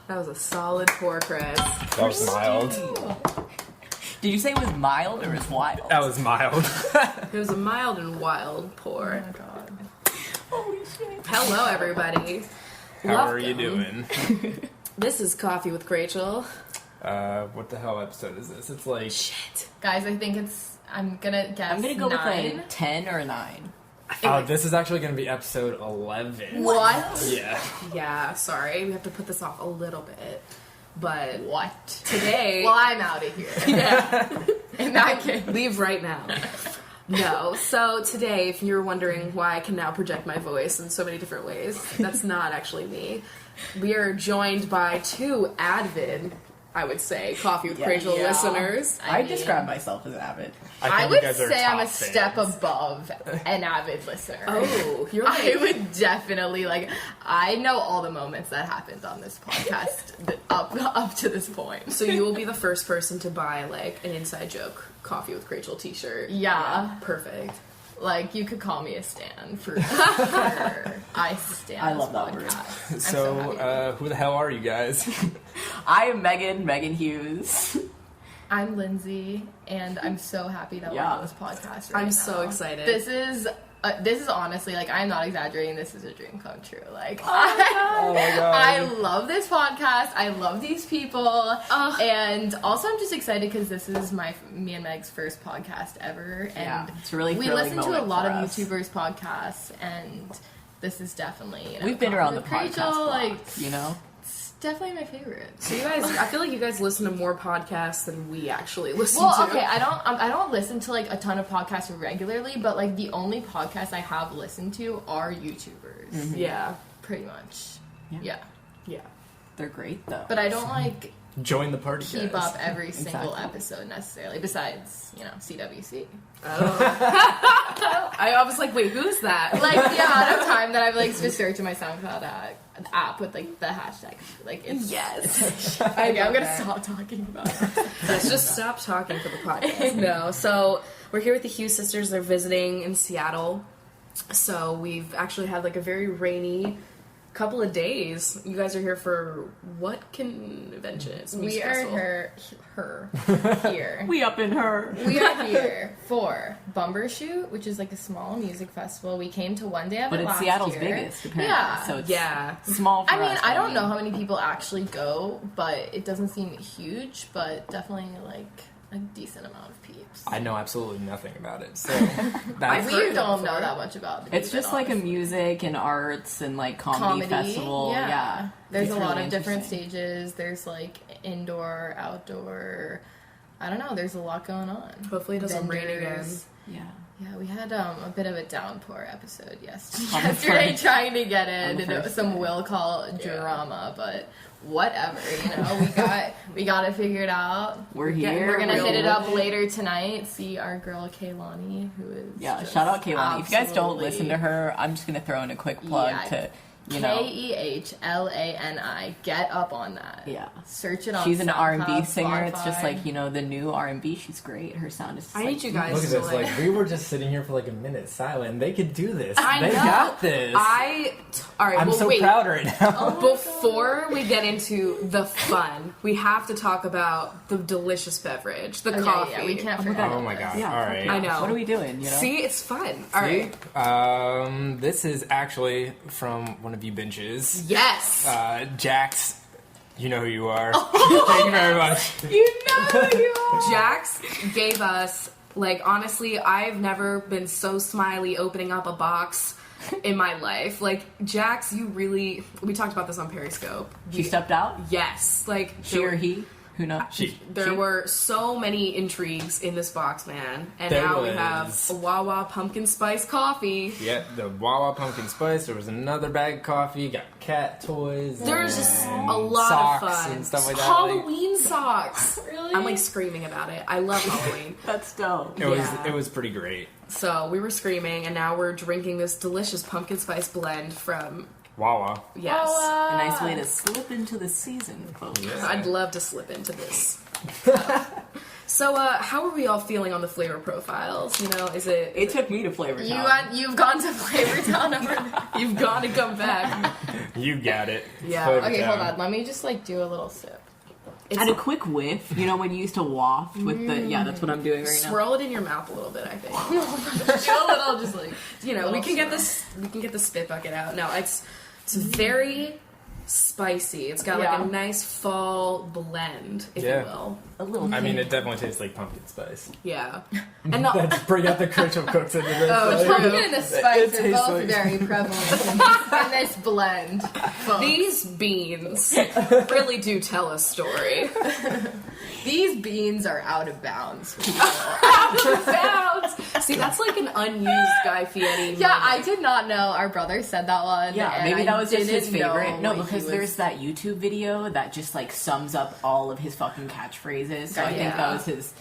That was a solid pour, Chris. That was mild. Did you say it was mild or it was wild? That was mild. It was a mild and wild pour. Oh my god. Holy shit. Hello, everybody. How are you Welcome. doing? This is Coffee with Rachel. What the hell episode is this? It's like... Shit. Guys, I think I'm gonna guess I'm gonna go 9. with a 10 or a 9. this is actually going to be episode 11. What? Yeah. Yeah, sorry. We have to put this off a little bit. But What? today... Well, I'm out of here. yeah. In that case. Leave right now. No. So today, if you're wondering why I can now project my voice in so many different ways, that's not actually me. We are joined by 2 avid, I would say, Coffee with Rachel listeners. I mean, describe myself as avid. I think would you guys are say I'm a top step fans. above an avid listener. Oh, you're I right. would definitely, I know all the moments that happened on this podcast up to this point. So you will be the first person to buy, an inside joke Coffee with Rachel t-shirt. Yeah. Perfect. You could call me a stan for sure. I stand. I this love that word. podcast. I'm So, happy. who the hell are you guys? I am Meghan Hughes. I'm Lindsey, and I'm so happy that we're on this podcast right I'm now. so excited. This is honestly, I'm not exaggerating, this is a dream come true. Oh my God. I love this podcast. I love these people. And also I'm just excited because this is me and Meg's first podcast ever. And Yeah, it's a really we thrilling listen to a moment lot for of us. YouTubers' podcasts, and this is definitely, We've been around the Coffee with podcast Rachel, block, you know? it's definitely my favorite. So you guys, I feel like you guys listen to more podcasts than we actually listen Well, to. okay, I don't listen to a ton of podcasts regularly, but the only podcasts I have listened to are YouTubers, Mm-hmm. Yeah. pretty much. Yeah. Yeah, They're great, though. but I don't Join the party, keep guys. up every single Exactly. episode necessarily. Besides, CWC. I was like, wait, who's that? The amount of time that I've just searched in my SoundCloud app with the hashtag. It's Yes. Okay, I'm gonna that. stop talking about it. Let's just stop talking for the podcast. No. So we're here with the Hughes sisters. They're visiting in Seattle. So we've actually had a very rainy couple of days. You guys are here for what convention? It's a We music are festival. here. We up in her. We are here for Bumbershoot, which is a small music festival. We came to one day of But it it's last Seattle's year. biggest, apparently. Yeah. So it's Yeah. small for us. I don't know how many people actually go, but it doesn't seem huge, but definitely a decent amount of peeps. I know absolutely nothing about it, so... I've That's, heard We it don't before. know that much about it. It's just a music and arts and comedy festival. Yeah. There's It's a lot really of different interesting. stages. There's indoor, outdoor. I don't know. There's a lot going on. Hopefully it doesn't rain again. Vendors. Yeah. Yeah, we had a bit of a downpour episode On the yesterday first- trying to get on in, the and it was first some day. will call drama, but whatever, we got it figured out. We're getting here. We're gonna real hit it with up it. later tonight. See our girl Kaylani, who is just Shout out Kaylani. If you guys don't absolutely- listen to her, I'm just gonna throw in a quick plug Yeah. to, KEHLANI. Get up on that. Yeah. Search it on. She's an SoundCloud, R&B singer. It's just Spotify. the new R&B. She's great. Her sound is just, I need you guys look at to this, we were just sitting here for a minute silent. They could do this. I They know. got this. All right, I'm well, so wait. proud right now. Before we get into the fun, we have to talk about the delicious beverage, the coffee. Yeah, we can't forget. Oh my god, Yeah, all right. I know. What are we doing? See, it's fun. All right. This is actually from one of you benches. Yes. Jax, you know who you are. Thank you very much. You know you are. Jax gave us, honestly, I've never been so smiley opening up a box in my life. Jax, we talked about this on Periscope. She stepped out? Yes. She or he? Who knows? There were so many intrigues in this box, man. And There now we was. have a Wawa pumpkin spice coffee. Yeah, the Wawa pumpkin spice. There was another bag of coffee. Got cat toys. There's and just a lot socks of fun. and stuff like that. Halloween socks. Really? I'm screaming about it. I love Halloween. That's dope. Yeah. It was pretty great. So we were screaming, and now we're drinking this delicious pumpkin spice blend from Wawa. yes. A nice way to slip into the season, folks. Yeah. I'd love to slip into this. So, how are we all feeling on the flavor profiles? You know, is it... It took me to Flavor Town. You've gone to Flavor Town over there. You've gone to come back. You got it. Yeah. Flavor Okay, Town. hold on. Let me just, like, do a little sip. And a quick whiff, you know, when you used to waft with the... Yeah, that's what I'm doing right now. Swirl it in your mouth a little bit, I think. Do a little, just, like... You know, we can get the spit bucket out. No, it's very spicy. It's got like a nice fall blend, if you will. A little. I mean, it definitely tastes like pumpkin spice. Yeah. And not Let's bring out the Churchill cooks into this. Oh, like, Pumpkin and the spice it are tastes both like- very prevalent in this blend. these beans really do tell a story. These beans are out of bounds. Out of bounds. See, that's like an unused Guy Fieri. Yeah, I did not know our brother said that one. Yeah, and maybe that I was just his didn't know favorite. No, what he because was- there's that YouTube video that just like sums up all of his fucking catchphrases. So I think Yeah. that was his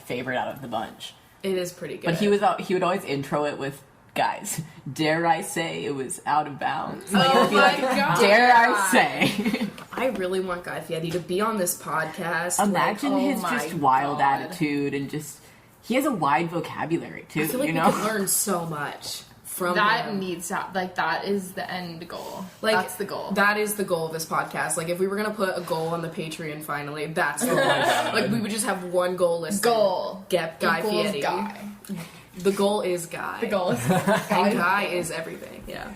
favorite out of the bunch. It is pretty good. But he would always intro it with, guys, dare I say it was out of bounds? Like, it would be like, God. dare I say? I really want Guy Fieri to be on this podcast. Imagine Like, oh his my just wild God. attitude and just he has a wide vocabulary too. I feel like you we know, could learn so much from that him. needs to like that is the end goal. Like, that's the goal. That is the goal of this podcast. Like, if we were gonna put a goal on the Patreon, finally, that's the goal. Like, we would just have one goal listed. Goal. Get Guy Equals Fieri. Guy. The goal is Guy. The goal is And Guy is everything. Yeah.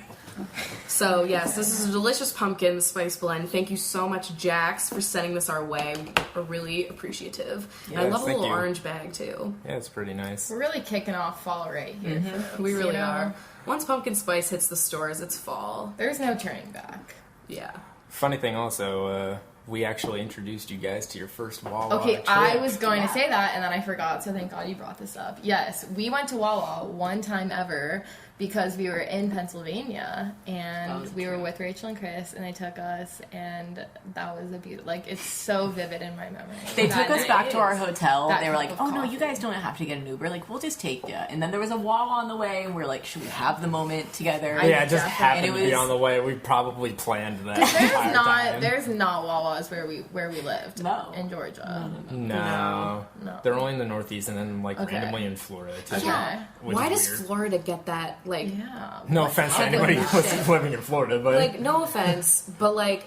So yes, this is a delicious pumpkin spice blend. Thank you so much, Jax, for sending this our way. We are really appreciative. And I Yes, love a thank little you. orange bag too. Yeah, it's pretty nice. We're really kicking off fall right here. For this, We really you know? are. Once pumpkin spice hits the stores, it's fall. There's no turning back. Yeah. Funny thing also, we actually introduced you guys to your first Wawa Okay, trip. I was going to say that and then I forgot, so thank God you brought this up. Yes, we went to Wawa one time ever because we were in Pennsylvania and we were with Rachel and Chris and they took us and that was a beautiful, like it's so vivid in my memory. they That took us night back to our is- hotel. that They were cup like, of "Oh no, coffee. you guys don't have to get an Uber. Like, we'll just take you." And then there was a Wawa on the way, and we're like, "Should we have the moment together?" Yeah, it just definitely- happened and to it be was- on the way. We probably planned that There's entire not time. there's not Wawas where we lived. No. In Georgia. No. No. They're only in the Northeast and then like Okay. randomly in Florida too. Okay. which Why is does weird. Florida get that, like... Yeah. No offense to anybody who was living in Florida, but Like, no offense, but like...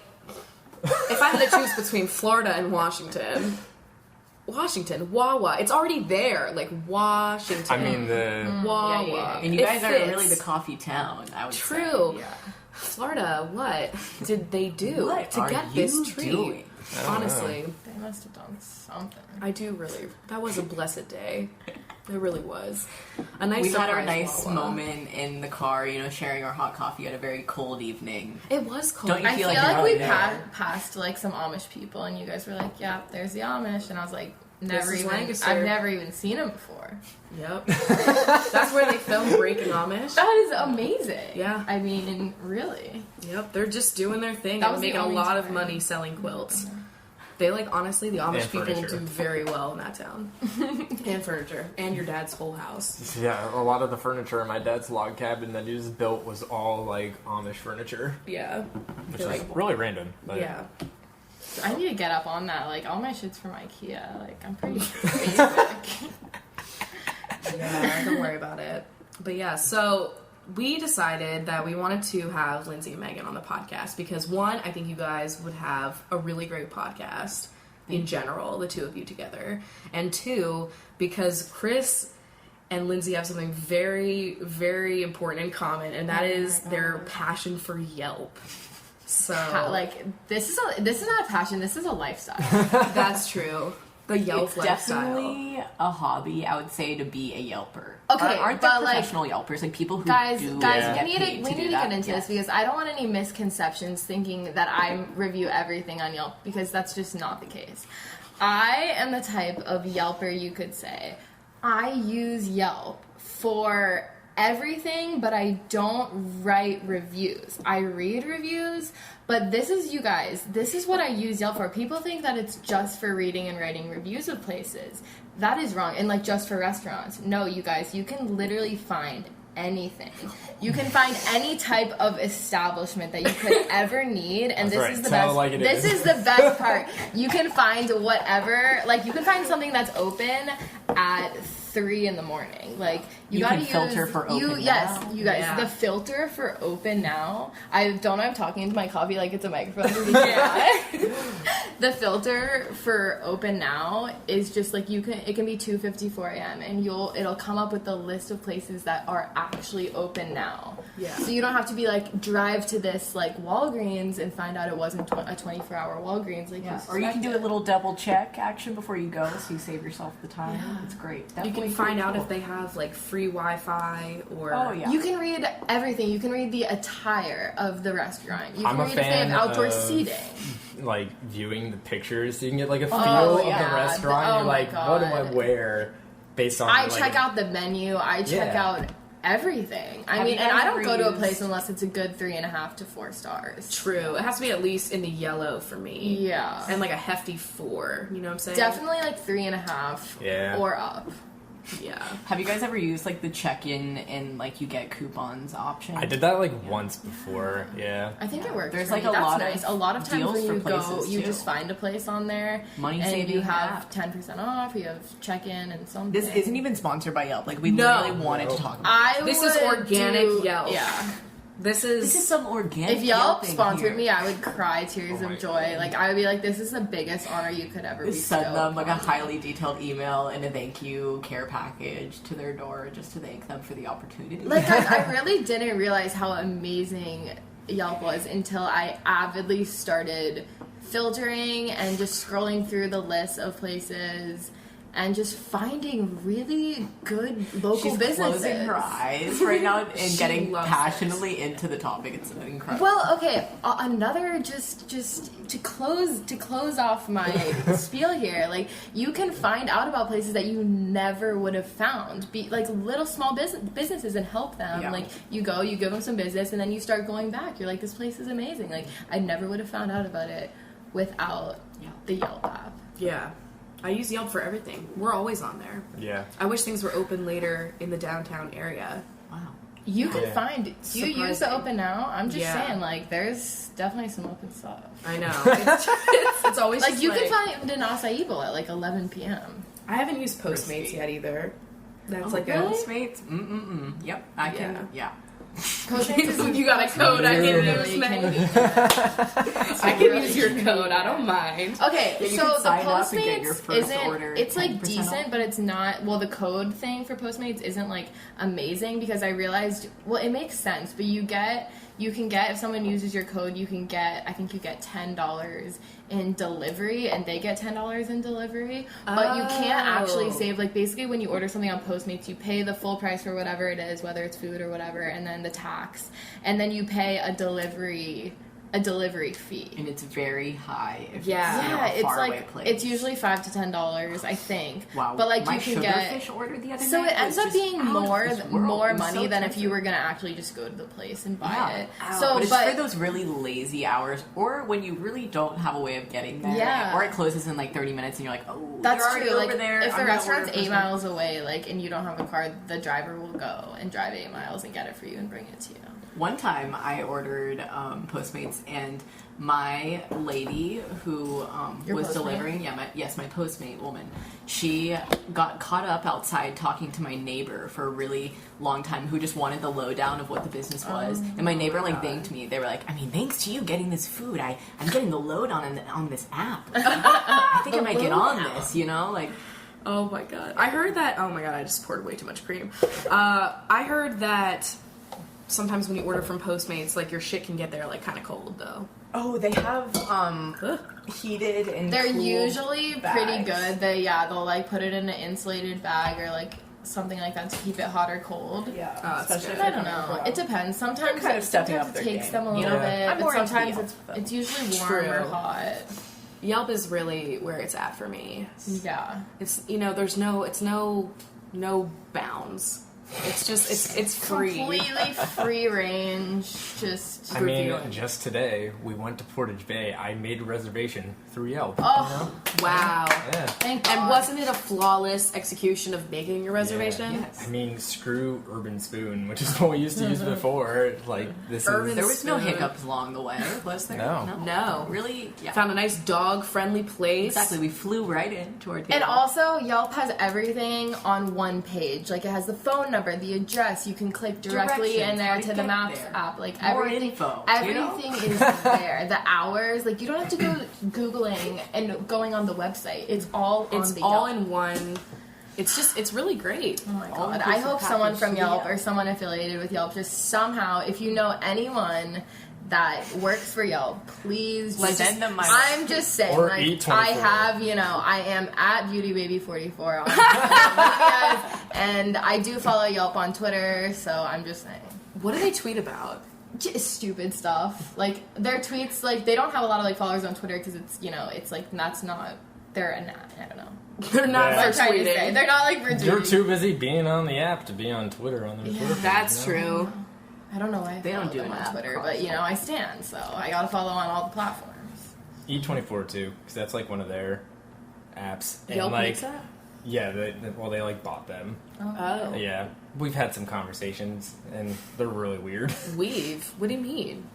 If I had to choose between Florida and Washington... Wawa. It's already there. Like, Washington. I mean the Wawa. yeah. And you It guys are fits. really the coffee town. I would True. say. Yeah. Florida, what did they do What to are get this you treat? doing? I don't Honestly, They must have done something. I do really. That was a blessed day. It really was. A nice We had our surprise nice Wawa. moment in the car, you know, sharing our hot coffee at a very cold evening. It was cold. Don't you I feel feel like like, you're we out there? passed like some Amish people, and you guys were like, "Yeah, there's the Amish," and I was like, "Never is even. Lancaster. I've never even seen them before." Yep. That's where they filmed Breaking Amish. That is amazing. Yeah. I mean, really. Yep. They're just doing their thing That and was the making a only lot of time. money selling quilts. They honestly, the Amish And people furniture. do very well in that town. And furniture. And your dad's whole house. yeah, a lot of the furniture in my dad's log cabin that he just built was all like Amish furniture, Yeah. which They're is like, really random. But yeah. I need to get up on that. Like all my shit's from IKEA. Like I'm pretty basic. Yeah, don't worry about it. But yeah, so we decided that we wanted to have Lindsey and Meghan on the podcast because one, I think you guys would have a really great podcast in general, the two of you together. And two, because Chris and Lindsey have something very, very important in common, and that is their passion for Yelp. So Like this is not a passion. This is a lifestyle. that's true. The Yelp It's lifestyle. definitely a hobby, I would say, to be a Yelper. Okay, aren't there but, like, professional Yelpers, like people who Guys, do Yeah. get we need paid to do get that? into this because I don't want any misconceptions thinking that I review everything on Yelp because that's just not the case. I am the type of Yelper you could say. I use Yelp for everything, but I don't write reviews. I read reviews, but this is, you guys, this is what I use Yelp for. People think that it's just for reading and writing reviews of places. That is wrong. And like just for restaurants. No, you guys, you can literally find anything. You can find any type of establishment that you could ever need, and That's this is the Tell it best. like it This is the best part. You can find whatever, like you can find something that's open at 3 a.m. Like you You gotta can filter for open Yes, now. you guys. Yeah. The filter for open now. I don't know. I'm talking into my coffee like it's a microphone. The filter for open now is just like it can be 2:54 a.m. and it'll come up with the list of places that are actually open now. Yeah. So you don't have to be like drive to this like Walgreens and find out it wasn't a 24-hour Walgreens. Like Or you can do a little double check action before you go, so you save yourself the time. Yeah. It's great. You Definitely can find out cool. if they have like free Wi-Fi or. Oh yeah. You can read everything. You can read the attire of the restaurant. You I'm can a read if they have fan outdoor of- seating. Like viewing the pictures, so you can get like a feel Oh, of yeah. the restaurant. Oh You're my like, what do I God. wear based on? I like, check out the menu. I check Yeah. out everything. I Have mean, you and guys I don't ever go to a used- place unless it's a good 3.5 to 4 stars. True. It has to be at least in the yellow for me. Yeah. And like a hefty 4. You know what I'm saying? Definitely like 3.5 Yeah. or up. Yeah. Have you guys ever used like the check-in and like you get coupons option? I did that like once before. Yeah. I think it works. There's, for like, me. a That's lot of nice. A lot of times deals when for you go, places, you too. just find a place on there, Money and saving you have app. 10% off. You have check-in and something. This isn't even sponsored by Yelp. Like we No. literally wanted to talk about. This is organic Yelp. Yeah. This is. This is some organic. If Yelp Yelping sponsored here. me, I would cry tears Oh my of joy. God. Like I would be like, "This is the biggest honor you could ever be." Send them like a highly detailed email and a thank you care package to their door just to thank them for the opportunity. Like I really didn't realize how amazing Yelp was until I avidly started filtering and just scrolling through the list of places and just finding really good local She's businesses. closing her eyes right now and She getting loves passionately into the topic. It's incredible. Well, okay, another just to close off my spiel here. Like you can find out about places that you never would have found. Be like little small businesses and help them. Yeah. Like you go, you give them some business, and then you start going back. You're like, this place is amazing. Like I never would have found out about it without the Yelp app. Yeah. I use Yelp for everything. We're always on there. Yeah. I wish things were open later in the downtown area. Wow. You can Yeah. find. Do you use the Surprising. Open Now? I'm just Yeah. saying, like, there's definitely some open stuff. I know. It's always Like just you can find an acai bowl at like 11 p.m. I haven't used Postmates Risky. yet either. That's Oh, like Postmates? Yep, I can. Yeah. Postmates is you got a code I can literally use, man. use. I can use your code. I don't mind. Okay, Yeah, you so can the sign up and get your Postmates first isn't. order It's like 10% decent, off. but it's not. Well, the code thing for Postmates isn't like amazing because I realized. Well, it makes sense, but you can get if someone uses your code, you can get. I think you get $10 in delivery, and they get $10 in delivery. But you can't actually Oh. save. Like basically, when you order something on Postmates, you pay the full price for whatever it is, whether it's food or whatever, and then the tax, and then you pay a delivery fee. And it's very high if Yeah. it's, Yeah, a it's faraway like place. it's usually $5 to $10, I think. Wow. But like my you can get. sugarfish order the other So night it ends was up just being out of more this world. more It was money so than if you expensive. were gonna actually just go to the place and buy Yeah. it. Ow. So, But it's for those really lazy hours, or when you really don't have a way of getting there, Yeah. or it closes in like 30 minutes, and you're like, oh, that's you're already true. Like over there. if the I'm gonna restaurant's order 8 for miles away, like and you don't have a car, the driver will go and drive 8 miles and get it for you and bring it to you. One time I ordered Postmates, and my lady who Your was Postmate? delivering, my Postmate woman, she got caught up outside talking to my neighbor for a really long time who just wanted the lowdown of what the business was. And my neighbor thanked me. They were like, I mean, thanks to you getting this food, I'm getting the lowdown on this app. I think I might get on this, like. Oh my god. I heard that. Oh my god, I just poured way too much cream. I heard that sometimes when you order from Postmates, like your shit can get there like kind of cold though. Oh, they have Ugh. heated and They're cool usually pretty bags. good. They'll like put it in an insulated bag or like something like that to keep it hot or cold. Yeah, Oh, that's especially good. if I you're don't coming know. from- It depends. Sometimes kind of stepping sometimes up it their takes game. them a little Yeah. I'm bit, more but into sometimes Yelp, it's usually warm or True. hot. Yelp is really where it's at for me. Yeah. It's there's no bounds. It's just it's free. Completely free range. Just I mean, reviewing. just today we went to Portage Bay. I made a reservation through Yelp. oh, Wow. Yeah. thank God. And wasn't it a flawless execution of making your reservation? Yes. I mean, screw Urban Spoon, which is what we used to use before. Like this Urban is There was no Spoon. hiccups along the way, was there? No. No. Really? Yeah. Found a nice dog-friendly place. Exactly. We flew right in to our table. And also, Yelp has everything on one page. Like, it has the phone number, the address. You can click directly in Directions, there how to to the get Maps there. app. Like, More everything, info, everything is there. The hours. Like, you don't have to go Googling and going on the website. It's all on It's the all Yelp. in one. It's really great. Oh my all god. I inclusive hope someone package from to the Yelp Yelp. or someone affiliated with Yelp just somehow, if you know anyone that works for Yelp, please Like, just, send them my I'm just saying, Or like, E24. I have, I am at BeautyBaby44 on Twitter, and I do follow Yelp on Twitter, so I'm just saying. What do they tweet about? Just stupid stuff. Like, their tweets, like, they don't have a lot of, like, followers on Twitter because it's, it's like, that's not, I don't know. They're not Yeah. for Trying to say. tweeting. They're not, like, for You're tweeting. too busy being on the app to be on Twitter on their Twitter. page, That's you know? true. I don't know why They don't do them an on ad Twitter, cross. but I stand, so I gotta follow on all the platforms. E24 too, because that's like one of their apps. And Yelp like, makes that? yeah, they like bought them. Oh. Yeah, we've had some conversations, and they're really weird. Weave. What do you mean?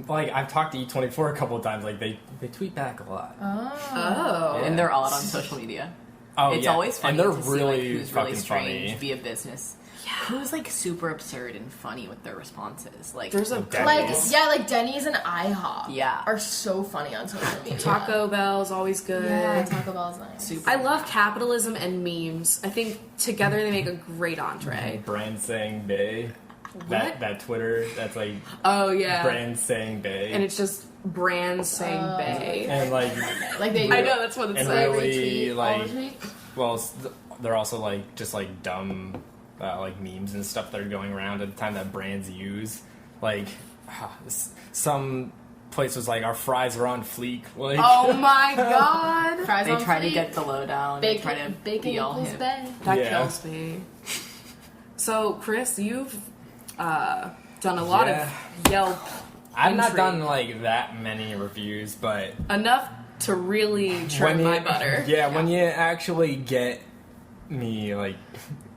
Like I've talked to E24 a couple of times. Like they tweet back a lot. Oh. And they're all on social media. Oh, It's yeah. always funny and they're to see really like, who's fucking really strange funny. via business. Yeah. Who's like super absurd and funny with their responses. Like There's a Denny's. Like Denny's and IHOP Yeah. are so funny on social media. Taco Bell's always good. Yeah, Taco Bell's nice. super. I love capitalism and memes. I think together they make a great entree. Brand saying Bay. That Twitter, that's like Oh yeah. brand saying Bay. And it's just brands saying Bay. and like Like they I know that's what it's and like. really retweet, like all retweet. well, they're also like just like dumb like memes and stuff that are going around at the time that brands use. Like some place was like our fries are on fleek. Like Oh my god. Fries They on try to fleek. get the lowdown. They try to bacon be all equals hip. bay. That Yeah. kills me. So, Chris, you've done a lot Yeah. of Yelp. I've not intrigue. done like that many reviews, but Enough to really trim my butter. Yeah, when you actually get me like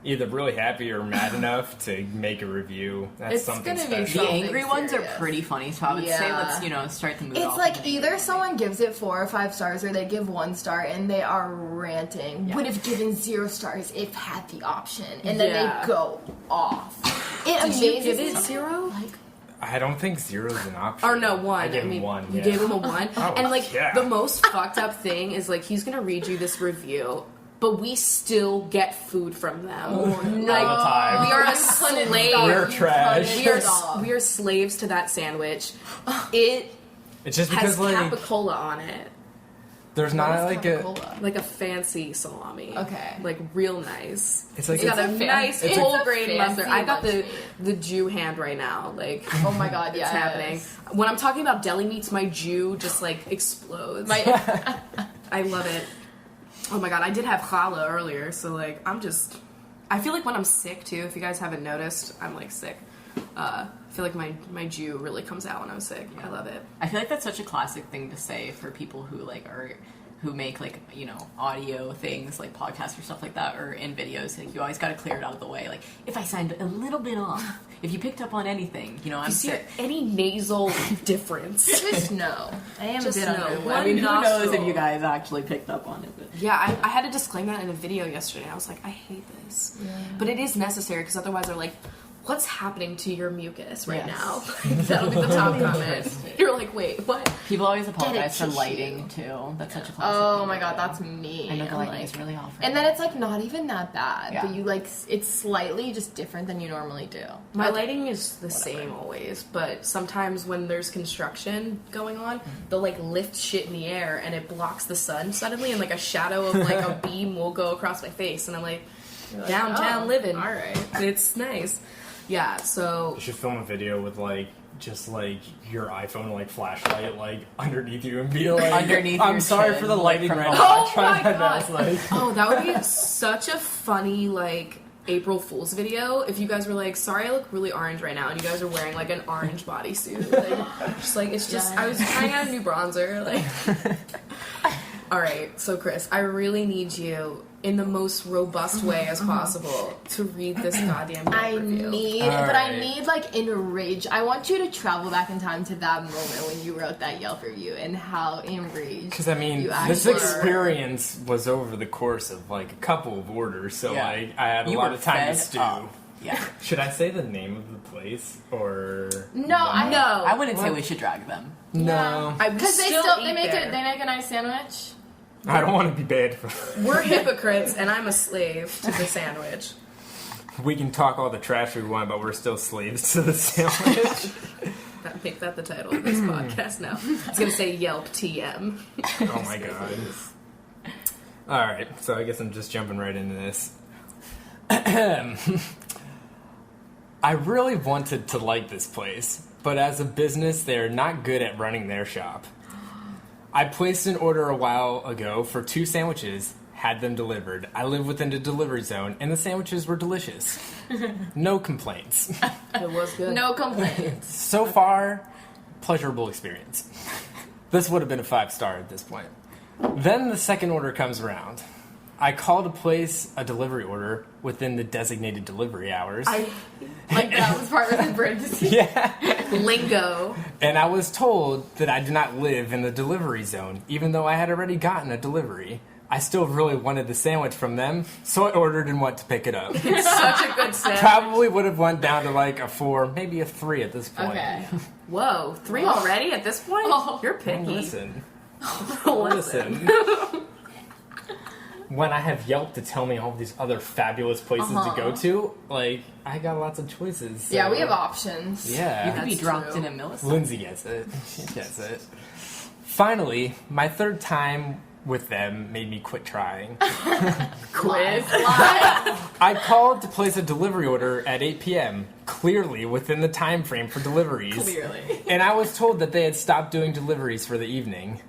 either really happy or mad enough to make a review, that's It's something gonna be special. The Something angry ones are serious. pretty funny, so I would say Yeah. let's start the mood It's off. like either someone gives it 4 or 5 stars or they give 1 star and they are ranting. Yeah. Would have given 0 stars if had the option. And then Yeah. they go off. It Did you amazes give it me. 0? Like, I don't think zero's an option. Or no, 1. I gave him mean, 1. You yeah. gave him a 1. Oh, and like yeah. the most fucked up thing is like he's gonna read you this review, but we still get food from them. no. All the time. We are a You couldn't slave. stop. We're You trash. couldn't We are stop. we are slaves to that sandwich. It It's just has because like capicola on it, there's What not is like a Coca-Cola? like a fancy salami. Okay. like real nice. It's like It's got it's a a fan- nice it's full a grain fancy mustard. I got lunch the Jew hand right now. Like Oh my god, it's yes. happening. When I'm talking about deli meats, my Jew just like explodes. I love it. Oh my god, I did have challah earlier, so like I feel like when I'm sick too, if you guys haven't noticed, I'm like sick. I feel like my Jew really comes out when I'm sick. I love it. I feel like that's such a classic thing to say for people who who make like audio things like podcasts or stuff like that, or in videos. Like you always got to clear it out of the way. Like if I sound a little bit off, if you picked up on anything, I'm You see sick. any nasal difference? Just no. I am Just a bit no. under the One I mean, who nostril. knows if you guys actually picked up on it? But Yeah, I had to disclaim that in a video yesterday. I was like, I hate this. But it is necessary because otherwise they're like, what's happening to your mucus right Yes. now? That'll be the top comment. You're like, wait, what? people always apologize for tissue. lighting too. That's such a classic. Oh thing my to god, do. that's me. I know the I'm lighting like- is really off. And then it's like not even that bad, Yeah. but you like it's slightly just different than you normally do. My lighting is the same always, but sometimes when there's construction going on, they'll like lift shit in the air and it blocks the sun suddenly, and like a shadow of like a beam will go across my face, and I'm like, You're like, downtown oh, living. all right. It's nice. Yeah, so You should film a video with like just like your iPhone like flashlight like underneath you and be like Underneath I'm your sorry chin, for the like, lighting from right the- now. Oh I'm trying my my best, God. like oh, that would be such a funny like April Fool's video, if you guys were like, sorry I look really orange right now, and you guys are wearing like an orange bodysuit, like, just like, it's just, I was trying out a new bronzer, like. Alright, so Chris, I really need you, in the most robust way as possible, to read this goddamn Yelp review. I need like enraged. I want you to travel back in time to that moment when you wrote that Yelp review and how enraged. Because I mean, this experience was over the course of like a couple of orders, so like I had a lot of time to stew. Yeah. Should I say the name of the place or no? I wouldn't say we should drag them. No, because they make a nice sandwich. I don't want to be bad for We're hypocrites, and I'm a slave to the sandwich. We can talk all the trash we want, but we're still slaves to the sandwich. Make that the title of this podcast now. I was going to say Yelp TM. Oh my god. Alright, so I guess I'm just jumping right into this. I really wanted to like this place, but as a business, they're not good at running their shop. I placed an order a while ago for 2 sandwiches, had them delivered. I live within the delivery zone, and the sandwiches were delicious. No complaints. It was good. No complaints. So far, pleasurable experience. This would have been a 5-star at this point. Then the second order comes around. I call to place a delivery order within the designated delivery hours. Like that was part of the parentheses. Yeah. Lingo. And I was told that I do not live in the delivery zone, even though I had already gotten a delivery. I still really wanted the sandwich from them, so I ordered and went to pick it up. It's such a good sandwich. Probably would have went down to like a 4, maybe a 3 at this point. Okay. Whoa, 3 already at this point? You're picky. Listen. Listen. When I have Yelp to tell me all these other fabulous places to go to, like, I got lots of choices. So. Yeah, we have options. Yeah. You could be dropped in a millisecond. Lindsey gets it. She gets it. Finally, my 3rd time with them made me quit trying. Quiz. I called to place a delivery order at 8 p.m., clearly within the time frame for deliveries. Clearly. And I was told that they had stopped doing deliveries for the evening.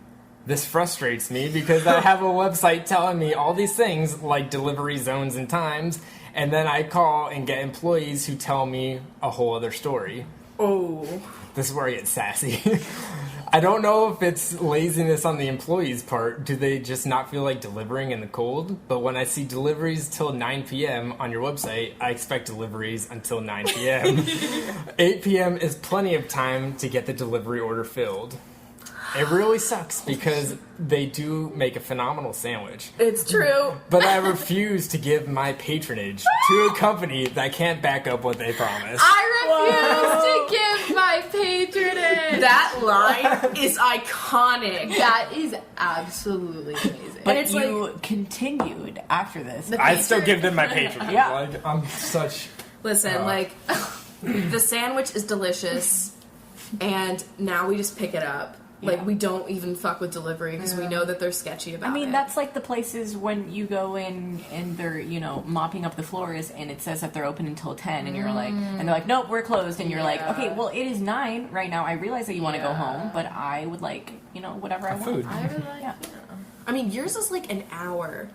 This frustrates me because I have a website telling me all these things like delivery zones and times, and then I call and get employees who tell me a whole other story. Oh. This is where I get sassy. I don't know if it's laziness on the employees' part. Do they just not feel like delivering in the cold? But when I see deliveries till 9 p.m. on your website, I expect deliveries until 9 p.m. 8 p.m. is plenty of time to get the delivery order filled. It really sucks because they do make a phenomenal sandwich. It's true. But I refuse to give my patronage to a company that can't back up what they promise. I refuse to give my patronage. That line is iconic. That is absolutely amazing. But it's you continued after this. I still give them my patronage. Yeah. Like, I'm such... Listen, like, the sandwich is delicious, and now we just pick it up. Like, we don't even fuck with delivery because we know that they're sketchy about it. I mean, that's like the places when you go in and they're, mopping up the floors and it says that they're open until 10 and you're like, and they're like, nope, we're closed. And you're like, okay, well, it is 9 right now. I realize that you want to go home, but I would like, whatever I want. Food. I would like, I mean, yours is like an hour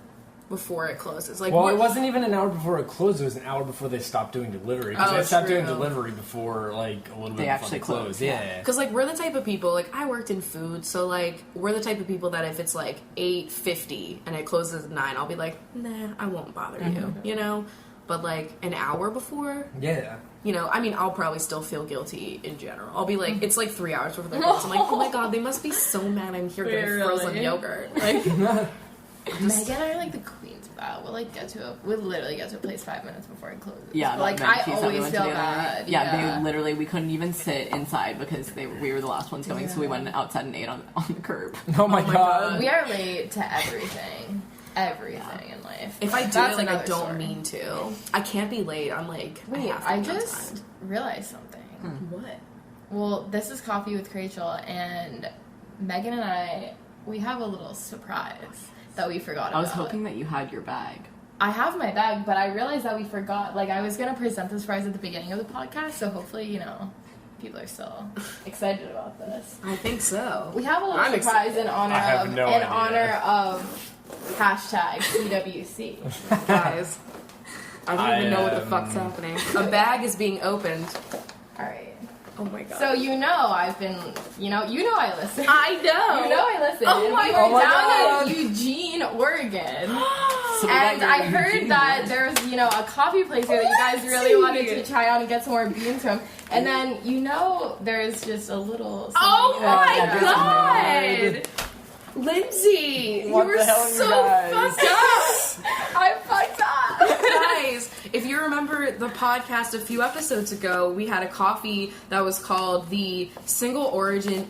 before it closes. Like, well, it wasn't even an hour before it closed. It was an hour before they stopped doing delivery. Because they stopped doing delivery before, like, a little bit before they closed. Yeah. Because, like, we're the type of people, like, I worked in food, so, like, we're the type of people that if it's, like, 8:50 and it closes at 9, I'll be like, nah, I won't bother you, But, like, an hour before... Yeah. I mean, I'll probably still feel guilty in general. I'll be like, it's like 3 hours before they're closed. I'm like, oh my god, they must be so mad I'm here getting frozen yogurt. Like... Meghan and I are like the queens of that. We'll literally get to a place 5 minutes before it closes. Yeah, but, like I always feel bad. Yeah, they literally, we couldn't even sit inside because we were the last ones going, so we went outside and ate on the curb. Oh my god. We are late to everything. Everything in life. If I do it, like, I don't mean to. I can't be late. I'm like, wait, I just realized something. What? Well, this is Coffee with Rachel, and Meghan and I, we have a little surprise that we forgot about. I was hoping that you had your bag. I have my bag, but I realized that we forgot. Like, I was going to present the surprise at the beginning of the podcast, so hopefully, people are still excited about this. I think so. We have a little surprise in honor of hashtag CWC. Guys, I don't even know what the fuck's happening. A bag is being opened. All right. Oh my god. So I've been, I listen. I know. I listen. Oh my we god. were down in Eugene, Oregon. So And I heard that there's, a coffee place here that you guys really wanted to try out and get some more beans from. And then, there's just a little... Oh my god! Lindsey, you What were the hell, you so guys? fucked up. I fucked up! Guys, if you remember the podcast a few episodes ago, we had a coffee that was called the Single Origin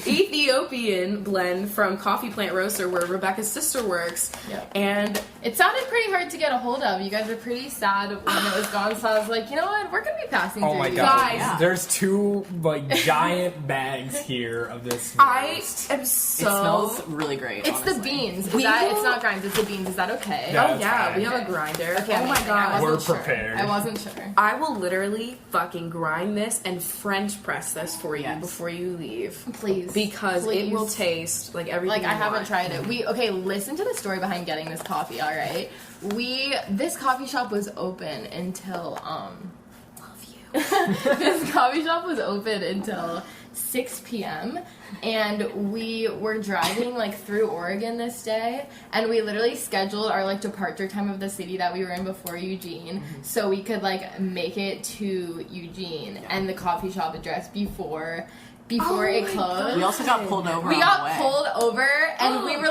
Ethiopian blend from Coffee Plant Roaster, where Rebecca's sister works. Yep. And It sounded pretty hard to get a hold of. You guys were pretty sad when it was gone, so I was like, you know what? We're going to be passing Oh through my you. god. Guys. Yeah. There's 2 giant bags here of this. I am It so... smells really great. It's the honestly. beans. We will- It's not grinds, it's the beans. Is that okay? Yeah. Oh That's yeah, fine. we have a grinder. Okay, oh my amazing. god. I We're wasn't sure. prepared. I wasn't sure. I will literally fucking grind this and French press this for you Yes. before you leave. Please. Because Please. it will taste like everything Like, I you haven't want. tried it. Listen to the story behind getting this coffee, alright? This coffee shop was open until, love you. This coffee shop was open until 6 p.m. and we were driving through Oregon this day, and we literally scheduled our departure time of the city that we were in before Eugene, so we could make it to Eugene and the coffee shop address before it my closed. We also got pulled over. We on got the way. pulled over, and we were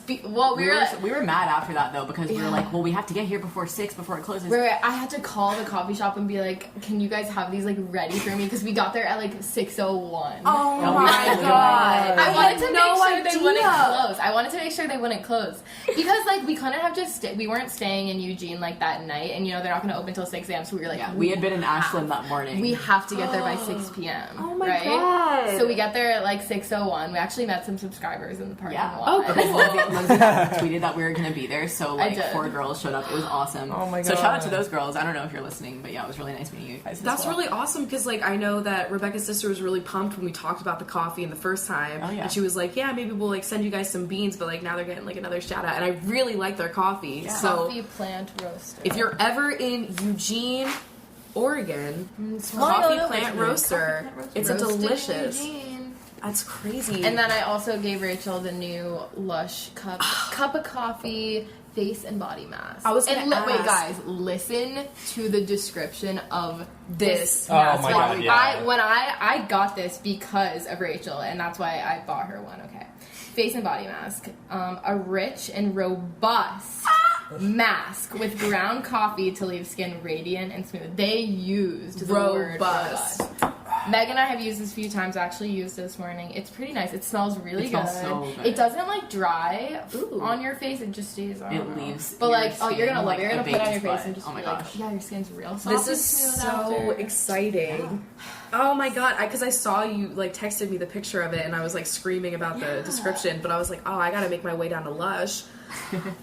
We were mad after that though because we were like, well, we have to get here before 6 before it closes. I had to call the coffee shop and be like, can you guys have these ready for me? Because we got there at 6:01. Oh No, my we- god. I wanted to no make sure they wouldn't idea. close. I wanted to make sure they wouldn't close because we couldn't have just we weren't staying in Eugene that night, and they're not going to open until 6 a.m. So we were like, we had been in Ashland that morning. we have to get there by 6 p.m. Oh my right? god. So we get there at 6:01. We actually met some subscribers in the parking Yeah. lot. Oh, cool. Lindsey tweeted that we were going to be there, so I did. 4 girls showed up. It was awesome. Oh my So shout out to God. those girls. I don't know if you're listening, but yeah, it was really nice meeting you guys. as That's well. really awesome because I know that Rebecca's sister was really pumped when we talked about the coffee in the first time. Oh, yeah. And she was like, yeah, maybe we'll send you guys some beans, but now they're getting another shout out. And I really like their coffee. Yeah. So Coffee Plant Roaster. if you're ever in Eugene, Oregon, small. Coffee No, Plant no, Roaster, it's a Roasted in delicious. Eugene. That's crazy. And then I also gave Rachel the new Lush cup of coffee face and body mask. I was gonna wait, ask. guys, listen to the description of This. Oh mask. my God, yeah. I got this because of Rachel, and that's why I bought her one. Okay, face and body mask, a rich and robust mask with ground coffee to leave skin radiant and smooth. They used the word Robust. robust. Meg and I have used this a few times. I actually used it this morning. It's pretty nice. It smells really It smells good. so good. It doesn't dry Ooh. on your face. It just stays on. It leaves But your you're gonna skin love it. You're like gonna a put it on your baby's face butt. and just Oh my be like, gosh. yeah, your skin's real soft. This and is smooth so after. exciting. Oh my god, because I saw you texted me the picture of it and I was screaming about the description, but I was like, oh, I gotta make my way down to Lush.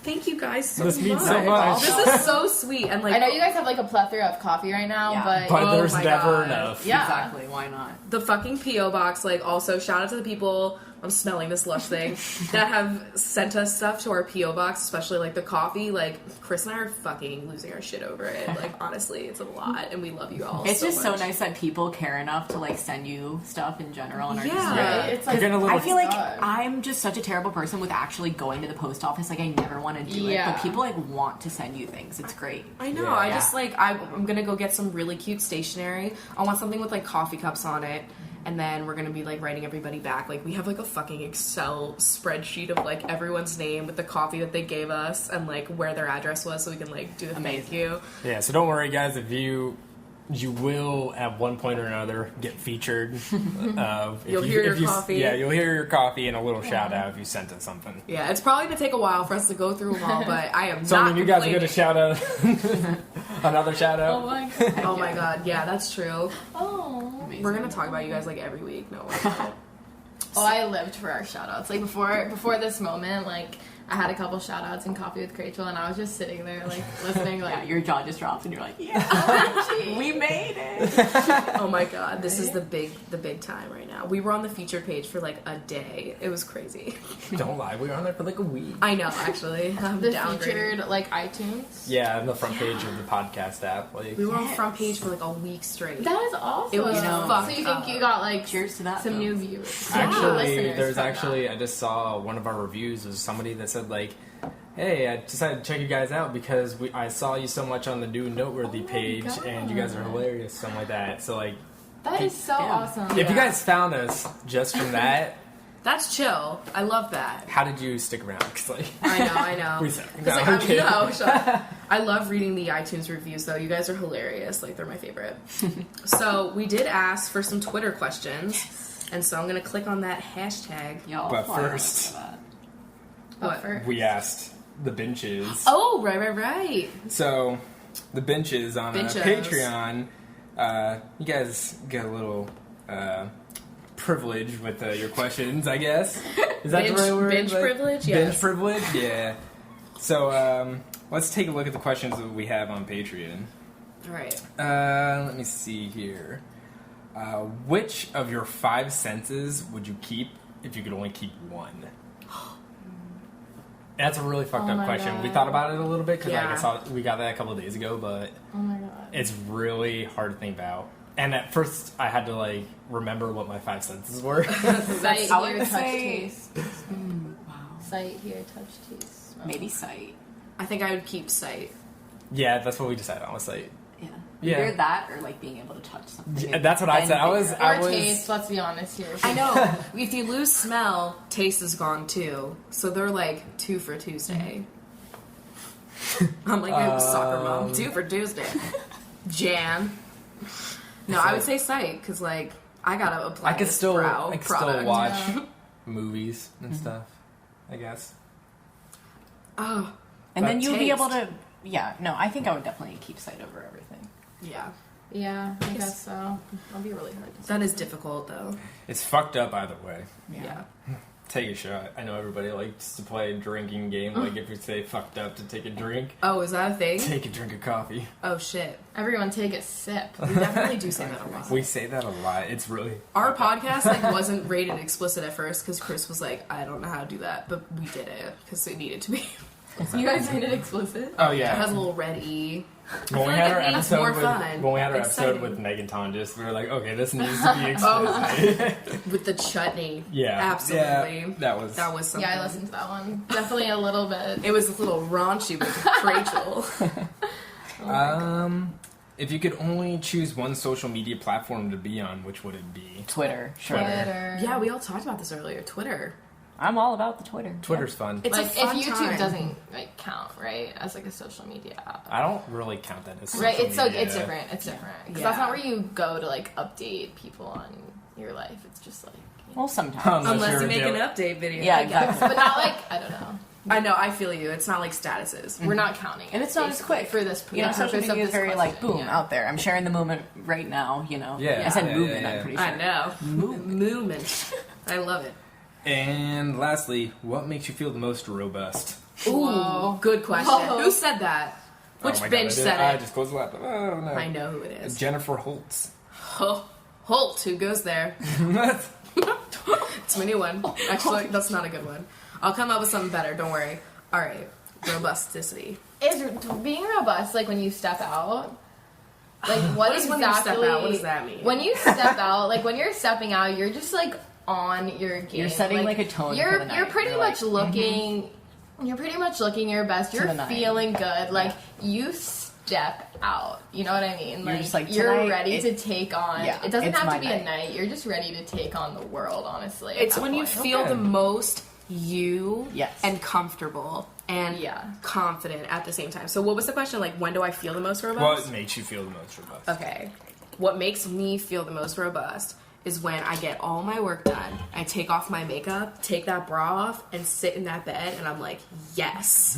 Thank you guys so This much. means so much. This is so sweet and I know you guys have a plethora of coffee right now, Yeah. but But there's my never God. enough. yeah. Exactly. Why not? the fucking P.O. box, also shout out to the people, I'm smelling this Lush thing, that have sent us stuff to our P.O. box, especially the coffee. Chris and I are fucking losing our shit over it. Honestly, it's a lot and we love you all It's so just much. so nice that people care enough to send you stuff in general and are just Yeah. Right? It's You're gonna I live feel like God. I'm just such a terrible person with actually going to the post office. I never want to do it, Yeah. but people want to send you things. It's great. I know. Yeah. I just I'm gonna go get some really cute stationery. I want something with coffee cups on it, and then we're gonna be writing everybody back. We have a fucking Excel spreadsheet of everyone's name with the coffee that they gave us and where their address was, so we can do the thank Amazing. you. Yeah, so don't worry, guys. If you will at one point or another get featured. You'll hear your coffee. Yeah, you'll hear your coffee and a little shout out if you sent us something. Yeah, it's probably gonna take a while for us to go through them all, but I am So not. you guys are gonna complaining. shout out another shout out. Oh my god. Oh my god, yeah, that's true. Oh. Amazing. We're gonna talk about you guys every week. No, we're not. Oh, I lived for our shout outs. Before this moment, I had a couple shout outs in Coffee with Rachel, and I was just sitting there, like, listening, like, Yeah, your jaw just dropped and you're like, yeah, we made it. Oh my god, this is the big time right now. We were on the featured page for like a day. It was crazy. Don't lie, we were on there for like a week. I know, actually. I'm the downgrading. featured, like, iTunes. Yeah, on the front page of the podcast app. Like, We were on the front page for like a week straight. That is awesome. It was So you think you got, like, Cheers to that. some though. new viewers? actually, listeners there's from actually, that. I just saw one of our reviews was somebody that said like, hey, I decided to check you guys out because I saw you so much on the new Noteworthy page, and you guys are hilarious, something like that. So like, That is so Yeah. awesome. if you guys found us just from that, That's chill. I love that. how did you stick around? 'Cause like, I know. we suck. It's No, like, I'm kidding. no, shut up. I love reading the iTunes reviews, though. You guys are hilarious. Like, they're my favorite. So, we did ask for some Twitter questions. And so, I'm going to click on that hashtag. Y'all But fly first- for that. What? For- We asked the benches. Oh, right. So, the benches on Benchos. Patreon, you guys get a little privilege with your questions, I guess. Is that Bench- the right word? bench privilege? Bench Yes. privilege? Yeah. So, let's take a look at the questions that we have on Patreon. All right. Let me see here. Which of your 5 senses would you keep if you could only keep one? That's a really fucked Oh up my question. We God. thought about it a little bit because Yeah. we got that a couple of days ago, but Oh my god. it's really hard to think about. And at first, I had to like remember what my 5 senses were. Sight, I would hear, touch, say- taste. Wow. Sight, hear, touch, taste. smell. Maybe sight. I think I would keep sight. Yeah, that's what we decided on. Was like, Yeah. Yeah. Either that or like being able to touch something. yeah, that's what I Then said. I figure out. Or taste, let's be honest here. I know. If you lose smell, taste is gone too. So they're like 2 for Tuesday. I'm like a soccer mom. 2 for Tuesday. Jam. No, I would say sight because like I gotta apply. I could this still, brow I could product. still watch Yeah. movies and stuff. I guess. Oh, And then But you'll be able taste. to. Yeah, no, I think I would definitely keep sight over everything. yeah. Yeah, I guess so. That'll be really hard to That is difficult though. It's fucked up either way. Yeah. Take a shot. I know everybody likes to play a drinking game. Like if you say fucked up to take a drink, Oh, is that a thing? take a drink of coffee. Oh shit. Everyone take a sip. We definitely do say that a lot. We say that a lot. It's really Our podcast like wasn't rated explicit at first because Chris was like, I don't know how to do that, but we did it because it needed to be. You guys made it explicit? Oh It has yeah. a little red E. When we like had it our needs episode more with fun. when we had our episode Exciting. with Meghan Tonjes, we were like, okay, this needs to be explicit. With the chutney. Yeah, Absolutely. Yeah, that was something. Yeah, I listened to that one. Definitely a little bit. It was a little raunchy with Rachel. If you could only choose one social media platform to be on, which would it be? Twitter, sure. Twitter. Yeah, we all talked about this earlier. Twitter. I'm all about the Twitter. Twitter's fun. It's Like, a fun if YouTube time. doesn't, like, count, right? As, like, a social media app. I don't really count that as social Right, it's so media. it's different. It's different because Yeah. that's not where you go to like update people on your life. It's just like, Well, sometimes. Unless you're you make an deal- update video. Yeah, exactly. but not like I don't know. I know, I feel you. It's not like statuses. We're not counting, And it's not as basically, quick for this. You know, the social purpose of media is this very like question, boom yeah. out there. I'm sharing the movement right now. You know. Yeah. I said Yeah, movement. yeah, I'm yeah. pretty sure. I know. Movement. I love it. And lastly, what makes you feel the most robust? Ooh, Whoa. good question. Whoa. Who said that? Which Oh my God, bench I did- said I it? just closed the laptop. Oh no. I know who it is. Jennifer Holtz. Holt, who goes there? It's my new one. Actually, that's not a good one. I'll come up with something better. Don't worry. All right, robusticity. Is being robust like when you step out? Like what What is when you step exactly? out? What does that mean? When you step out, like when you're stepping out, you're just like on your game. You're setting, like, a tone You're for the night. you're pretty You're much like, looking. You're pretty much looking your best. You're the night. feeling good. Like you step out. You know what I mean? You're just like, you're tonight, ready to take on. Yeah, it doesn't it's have to my be night. a night. You're just ready to take on the world. Honestly, at It's that when you point. feel Okay. the most you Yes. and comfortable and Yeah. confident at the same time. So what was the question? Like, when do I feel the most robust? What makes you feel the most robust? Okay. What makes me feel the most robust is when I get all my work done, I take off my makeup, take that bra off, and sit in that bed, and I'm like, yes.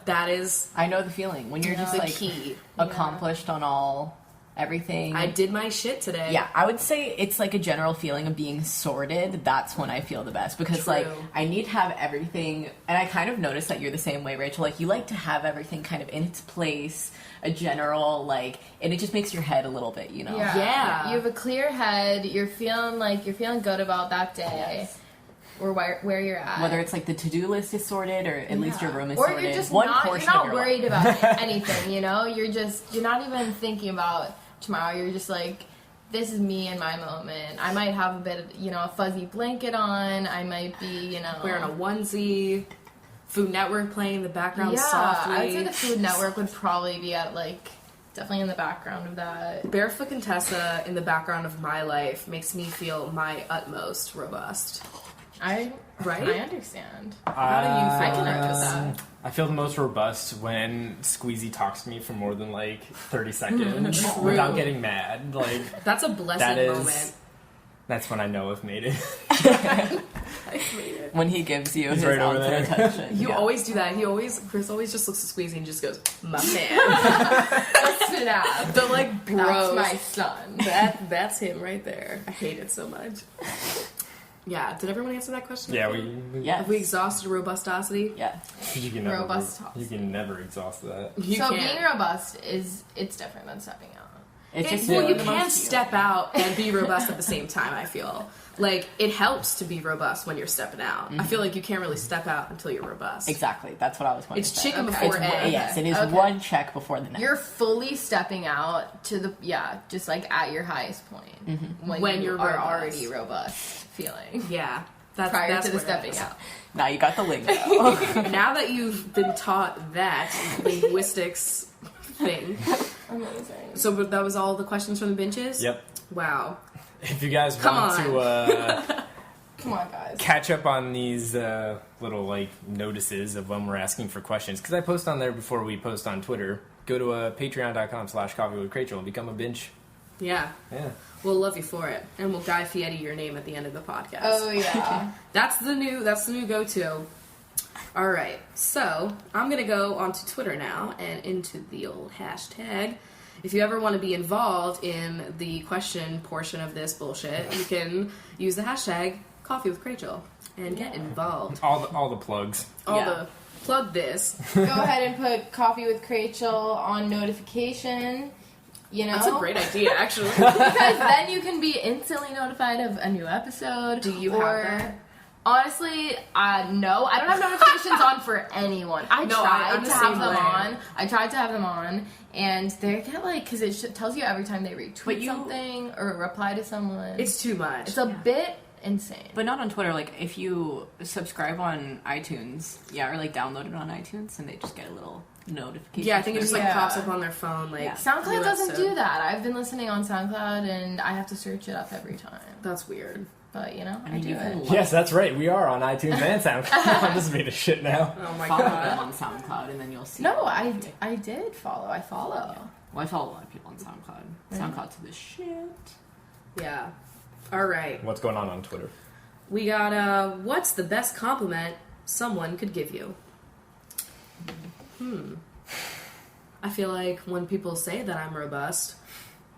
That is I know the feeling when you're just the like key. accomplished on all everything. I did my shit today. Yeah, I would say it's like a general feeling of being sorted. That's when I feel the best because like I need to have everything, and I kind of noticed that you're the same way, Rachel. Like you like to have everything kind of in its place, a general like, and it just makes your head a little bit, you know. Yeah. You have a clear head. You're feeling good about that day. Or where you're at. Whether it's like the to-do list is sorted or at least your room is or sorted. You're just One not, portion you're not of your worried life. about anything, you know? You're not even thinking about tomorrow. You're just like, this is me in my moment. I might have a bit of, a fuzzy blanket on. I might be, wearing a onesie. Food Network playing in the background softly. I would say the Food Network would probably be at definitely in the background of that. Barefoot Contessa in the background of my life makes me feel my utmost robust. I understand. How do you feel? I connect with that. I feel the most robust when Squeezy talks to me for more than 30 seconds without getting mad. That's a blessed moment. That's when I know I've made it. I've made it. When he gives you his right over there. attention. You always do that. Chris always just looks at Squeezy and just goes, my man. Snap. The bros. That's my son. That's him right there. I hate it so much. Yeah, did everyone answer that question? Yeah, Have we exhausted robustosity? Yeah. You can never exhaust that. Being robust it's different than stepping out. It's just you can step out and be robust at the same time, I feel. It helps to be robust when you're stepping out. I feel like you can't really step out until you're robust. Exactly. That's what I was going to say. It's chicken before egg. Yes, it is one check before the next. You're fully stepping out to just at your highest point when you are already robust feeling. Yeah. Prior to the stepping out. Now you got the lingo. Now that you've been taught that linguistics thing. Amazing. So that was all the questions from the benches? Yep. Wow. If you guys want to come on, guys, catch up on these little notices of when we're asking for questions, because I post on there before we post on Twitter, go to patreon.com/CoffeeWithChrachel and become a bench. Yeah. We'll love you for it, and we'll Guy Fieri your name at the end of the podcast. Oh yeah. That's the new go-to. All right, so I'm gonna go onto Twitter now and into the old hashtag. If you ever want to be involved in the question portion of this bullshit, you can use the hashtag CoffeeWithChrachel and get involved. All the plugs. Plug this. Go ahead and put Coffee with Crachel on notification. That's a great idea, actually. Because then you can be instantly notified of a new episode. Do you have that? Honestly, no. I don't have notifications on for anyone. I tried to have them on, and they get because it tells you every time they retweet something or reply to someone. It's too much. It's a bit insane. But not on Twitter. If you subscribe on iTunes, or download it on iTunes, and they just get a little notification. Yeah, I think it just pops up on their phone. SoundCloud doesn't do that. I've been listening on SoundCloud, and I have to search it up every time. That's weird. But, I do it. Yes, that's right. We are on iTunes and SoundCloud. I'm just being a shit now. Oh my follow god. them on SoundCloud, and then you'll see. No, I did follow. I follow. Well, I follow a lot of people on SoundCloud. SoundCloud's the shit. Yeah. All right. What's going on Twitter? We got, what's the best compliment someone could give you? I feel like when people say that I'm robust,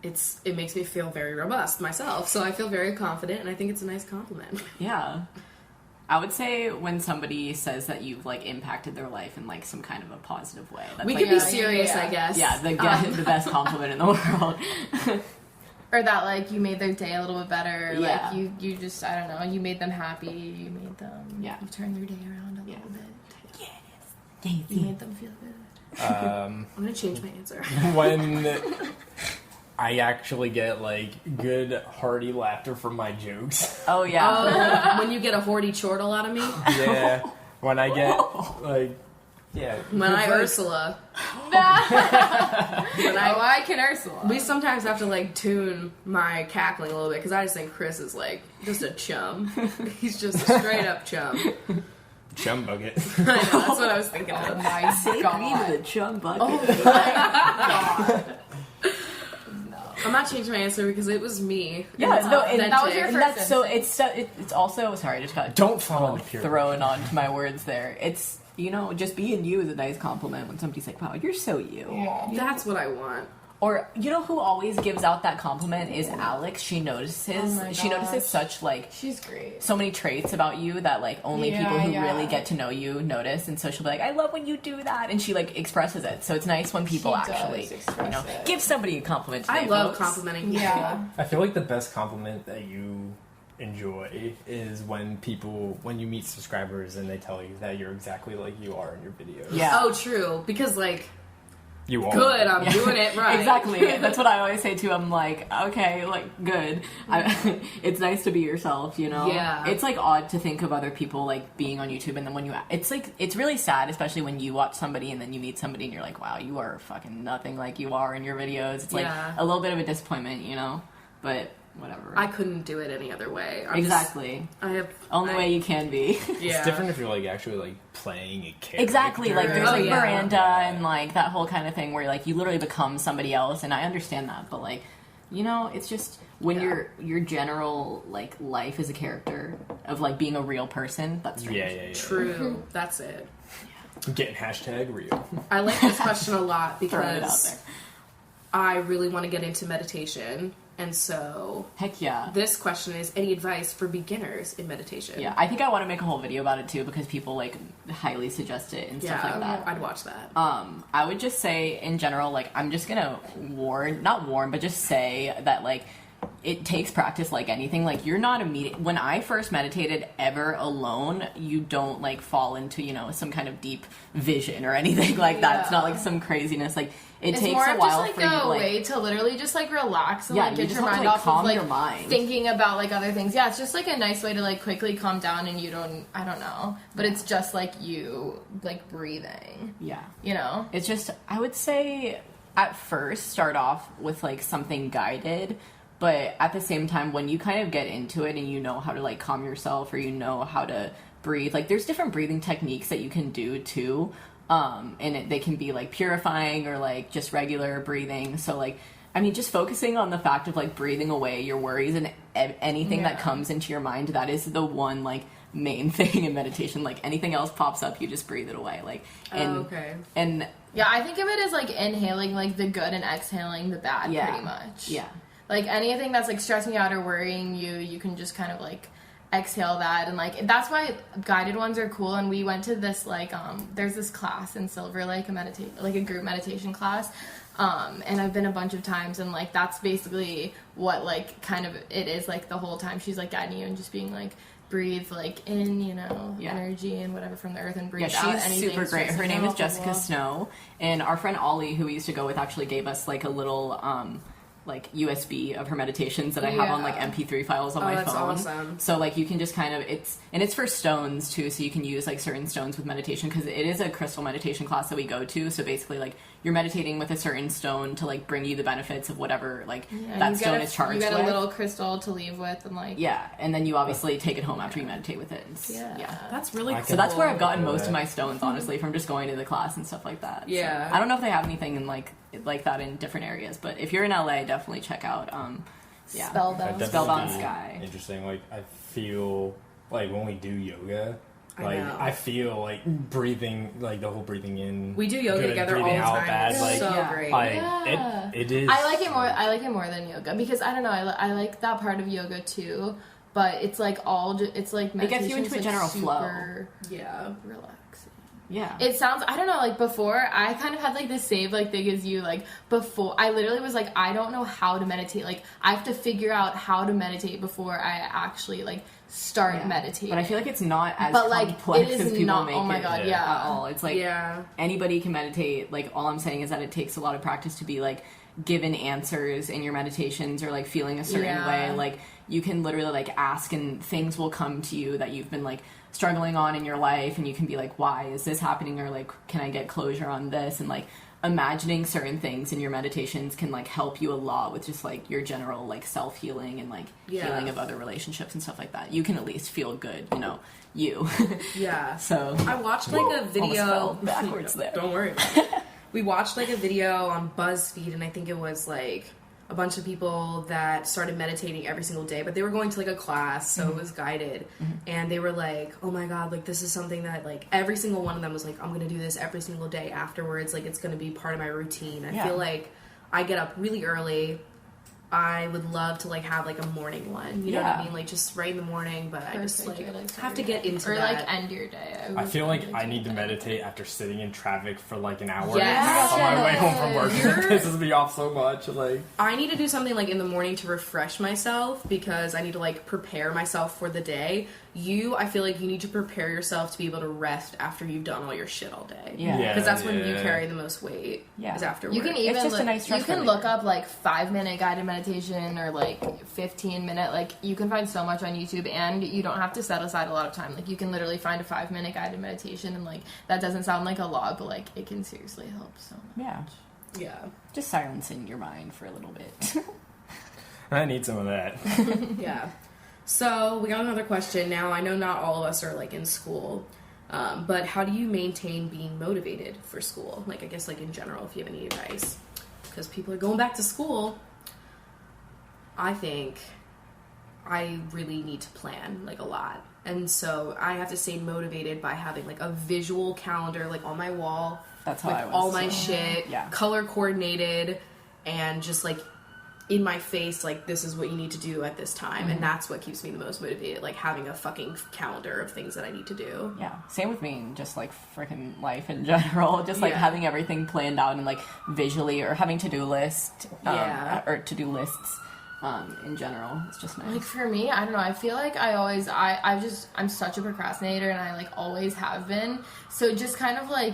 it makes me feel very robust myself. So I feel very confident, and I think it's a nice compliment. Yeah. I would say when somebody says that you've impacted their life in some kind of a positive way. That's we could be serious, I guess. Yeah, the best compliment in the world. Or that you made their day a little bit better. Yeah. You just, I don't know, you made them happy. You made them. Yeah. You turned their day around a little bit. Yeah. You made them feel good. I'm gonna change my answer. When I actually get good hearty laughter from my jokes. Oh yeah. When you get a horty chortle out of me. Yeah. When I get When I Ursula. I can Ursula. We sometimes have to tune my cackling a little bit because I just think Chris is just a chum. He's just a straight up chum. Chum bucket. I know, that's what I was thinking of. My Say God. me to the chum bucket. Oh my God. I'm not changing my answer because it was me. Yeah, no, and that was your and first that's so it's also sorry, I just got Don't fall in the pyramid. thrown onto my words there. It's just being you is a nice compliment when somebody's like, "Wow, you're so you." Yeah. That's what I want. Or you know who always gives out that compliment is Alex. She notices. Oh my she notices gosh. such like She's great. so many traits about you that like only Yeah, people who yeah. really get to know you notice. And so she'll be like, "I love when you do that," and she like expresses it. So it's nice when people She does actually, express it. give somebody a compliment. Today, I love folks. complimenting people. Yeah. I feel like the best compliment that you enjoy is when you meet subscribers and they tell you that you're exactly like you are in your videos. Yeah. Oh, true. Because like, You are. good, I'm doing it right. Exactly. That's what I always say too. I'm like, okay, like, good. It's nice to be yourself, you know? Yeah. It's like odd to think of other people like being on YouTube and then when you, it's like, it's really sad, especially when you watch somebody and then you meet somebody and you're like, wow, you are fucking nothing like you are in your videos. It's like Yeah. a little bit of a disappointment, you know? But whatever. I couldn't do it any other way. Exactly. I have Only way you can be. Yeah. It's different if you're like actually like playing a character. Exactly, like there's Oh, like yeah. Miranda and like that whole kind of thing where like you literally become somebody else, and I understand that, but like, you know, it's just when Yeah. your general like life is a character of like being a real person. That's strange. Yeah. True. That's it. I'm getting #real. I like this question a lot Throwing it out because there. I really want to get into meditation. And so Heck yeah. this question is, any advice for beginners in meditation? Yeah, I think I want to make a whole video about it too because people like highly suggest it and stuff like that. I'd watch that. I would just say in general, like, I'm just gonna not warn, but just say that, like, it takes practice like anything. Like, you're not immediate. When I first meditated ever alone, you don't, like, fall into, you know, some kind of deep vision or anything like that. It's not, like, some craziness. Like, It's takes more a of while just for you like to, a like, way to literally just like relax and Yeah, like you get just your have to, mind like, off calm of like your mind. thinking about like other things. Yeah, it's just like a nice way to like quickly calm down and I don't know, but it's just like you like breathing. yeah. You know? It's just, I would say, at first, start off with, like, something guided, but at the same time, when you kind of get into it and you know how to, like, calm yourself or you know how to breathe, like, there's different breathing techniques that you can do, too, and they can be, like, purifying or, like, just regular breathing, so, like, I mean, just focusing on the fact of, like, breathing away your worries and anything that comes into your mind, that is the one, like, main thing in meditation. Like, anything else pops up, you just breathe it away. Like, and okay. and Yeah, I think of it as like inhaling like the good and exhaling the bad Yeah. pretty much. yeah, Like anything that's like stressing you out or worrying you, you can just kind of like exhale that. And like that's why guided ones are cool. And we went to this like there's this class in Silver Lake, a group meditation class. And I've been a bunch of times, and like that's basically what like kind of it is like the whole time. She's like guiding you and just being like, breathe like in, you know, energy and whatever from the earth, and breathe out she's anything super great. Her stressing name you is out, blah, Jessica blah. Snow, and our friend Ollie, who we used to go with, actually gave us like a little like USB of her meditations that I have on like Yeah. MP3 files on Oh, my that's phone. awesome. So like you can just kind of it's for stones too, so you can use like certain stones with meditation, because it is a crystal meditation class that we go to. So basically like you're meditating with a certain stone to like bring you the benefits of whatever like that stone is charged You get with. a little crystal to leave with, and like Yeah, and then you obviously take it home after you meditate with it. Yeah. That's really cool. So that's where I've gotten cool. most of my stones, honestly, from just going to the class and stuff like that. Yeah. So, I don't know if they have anything in like that in different areas, but if you're in LA, definitely check out. Yeah. Spellbound. That'd Spellbound definitely be Sky. Interesting. Like I feel like when we do yoga, I like know. I feel like breathing, like the whole breathing in. We do yoga good, together all breathing the out time. bad, It's like, so Yeah. great. like Yeah. it is. I like it more than yoga, because I don't know, I like that part of yoga too, but it's like it's like It gets you into a meditation's, general like, flow. super Yeah. relaxing. Yeah. It sounds, I don't know, like before I kind of had like the same like thing as you, like before I literally was like, I don't know how to meditate, like I have to figure out how to meditate before I actually like start meditating. But I feel like it's not as But, like, complex it is as people not- make oh my it God, at yeah. all. It's like Yeah. anybody can meditate. Like, all I'm saying is that it takes a lot of practice to be like given answers in your meditations or like feeling a certain Yeah. way. Like, you can literally like ask and things will come to you that you've been like struggling on in your life, and you can be like, why is this happening, or like, can I get closure on this? And like imagining certain things in your meditations can like help you a lot with just like your general like self-healing and like healing of other relationships and stuff like that. You can at least feel good, you know, you. Yeah. So I watched like a almost fell video backwards there. Don't worry about it. We watched like a video on BuzzFeed, and I think it was like a bunch of people that started meditating every single day, but they were going to like a class, so it was guided. And they were like, oh my god, like this is something that like every single one of them was like, I'm gonna do this every single day afterwards, like it's gonna be part of my routine. I feel like I get up really early. I would love to, like, have, like, a morning one. You know what I mean? Like, just right in the morning, but I just, like have to get into that. Or, like, end your day. I feel like I need to meditate after sitting in traffic for, like, an hour Yes. on my way home from work. It pisses me off so much. Like, I need to do something, like, in the morning to refresh myself because I need to, like, prepare myself for the day. I feel like you need to prepare yourself to be able to rest after you've done all your shit all day. Yeah. Because that's when you carry the most weight. Yeah. Is after work. You can even it's just a nice you can look up like 5-minute guided meditation or like 15-minute. Like you can find so much on YouTube, and you don't have to set aside a lot of time. Like you can literally find a 5-minute guided meditation, and like that doesn't sound like a lot, but like it can seriously help so much. Yeah. Yeah. Just silencing your mind for a little bit. I need some of that. Yeah. So, we got another question. Now, I know not all of us are, like, in school, but how do you maintain being motivated for school? Like, I guess, like, in general, if you have any advice. Because people are going back to school. I think I really need to plan, like, a lot. And so, I have to stay motivated by having, like, a visual calendar, like, on my wall. That's how with I was. all my shit, Yeah. color coordinated, and just, like, in my face, like, this is what you need to do at this time. And that's what keeps me the most motivated, like, having a fucking calendar of things that I need to do. Yeah, same with me, just like freaking life in general, just like having everything planned out and like visually, or having to-do list, or to-do lists in general. It's just nice. Like for me, I don't know, I feel like I'm such a procrastinator, and I like always have been. So just kind of like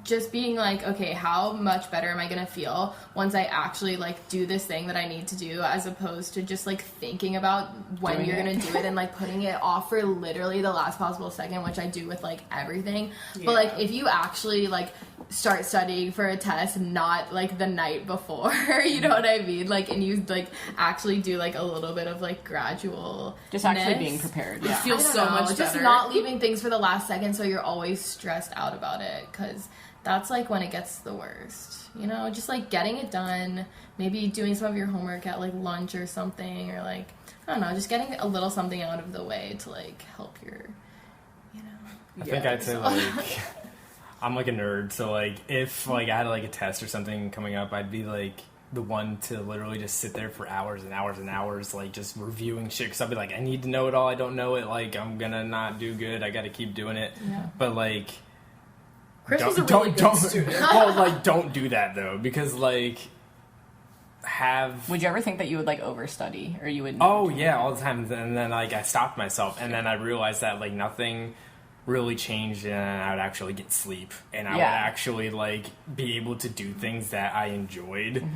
just being like, okay, how much better am I gonna feel once I actually like do this thing that I need to do, as opposed to just like thinking about when you're gonna do it and like putting it off for literally the last possible second, which I do with like everything. But like if you actually like start studying for a test not like the night before, you know what I mean, like, and you like actually do like a little bit of like gradual, just actually being prepared. You feel so much better. Just not leaving things for the last second, so you're always stressed out about it, because that's like when it gets the worst, you know, just like getting it done, maybe doing some of your homework at like lunch or something, or like, I don't know, just getting a little something out of the way to like help your, you know. I think I'd say like, I'm like a nerd, so like if like I had like a test or something coming up, I'd be like the one to literally just sit there for hours and hours and hours, like just reviewing shit, because I'll be like, I need to know it all, I don't know it, like I'm gonna not do good, I gotta keep doing it. But like, Chris was a really good student. Well, like, don't do that, though, because, like, Would you ever think that you would, like, overstudy, or you would... Oh, yeah, all the time, and then, like, I stopped myself, and then I realized that, like, nothing really changed, and I would actually get sleep, and I would actually, like, be able to do things that I enjoyed,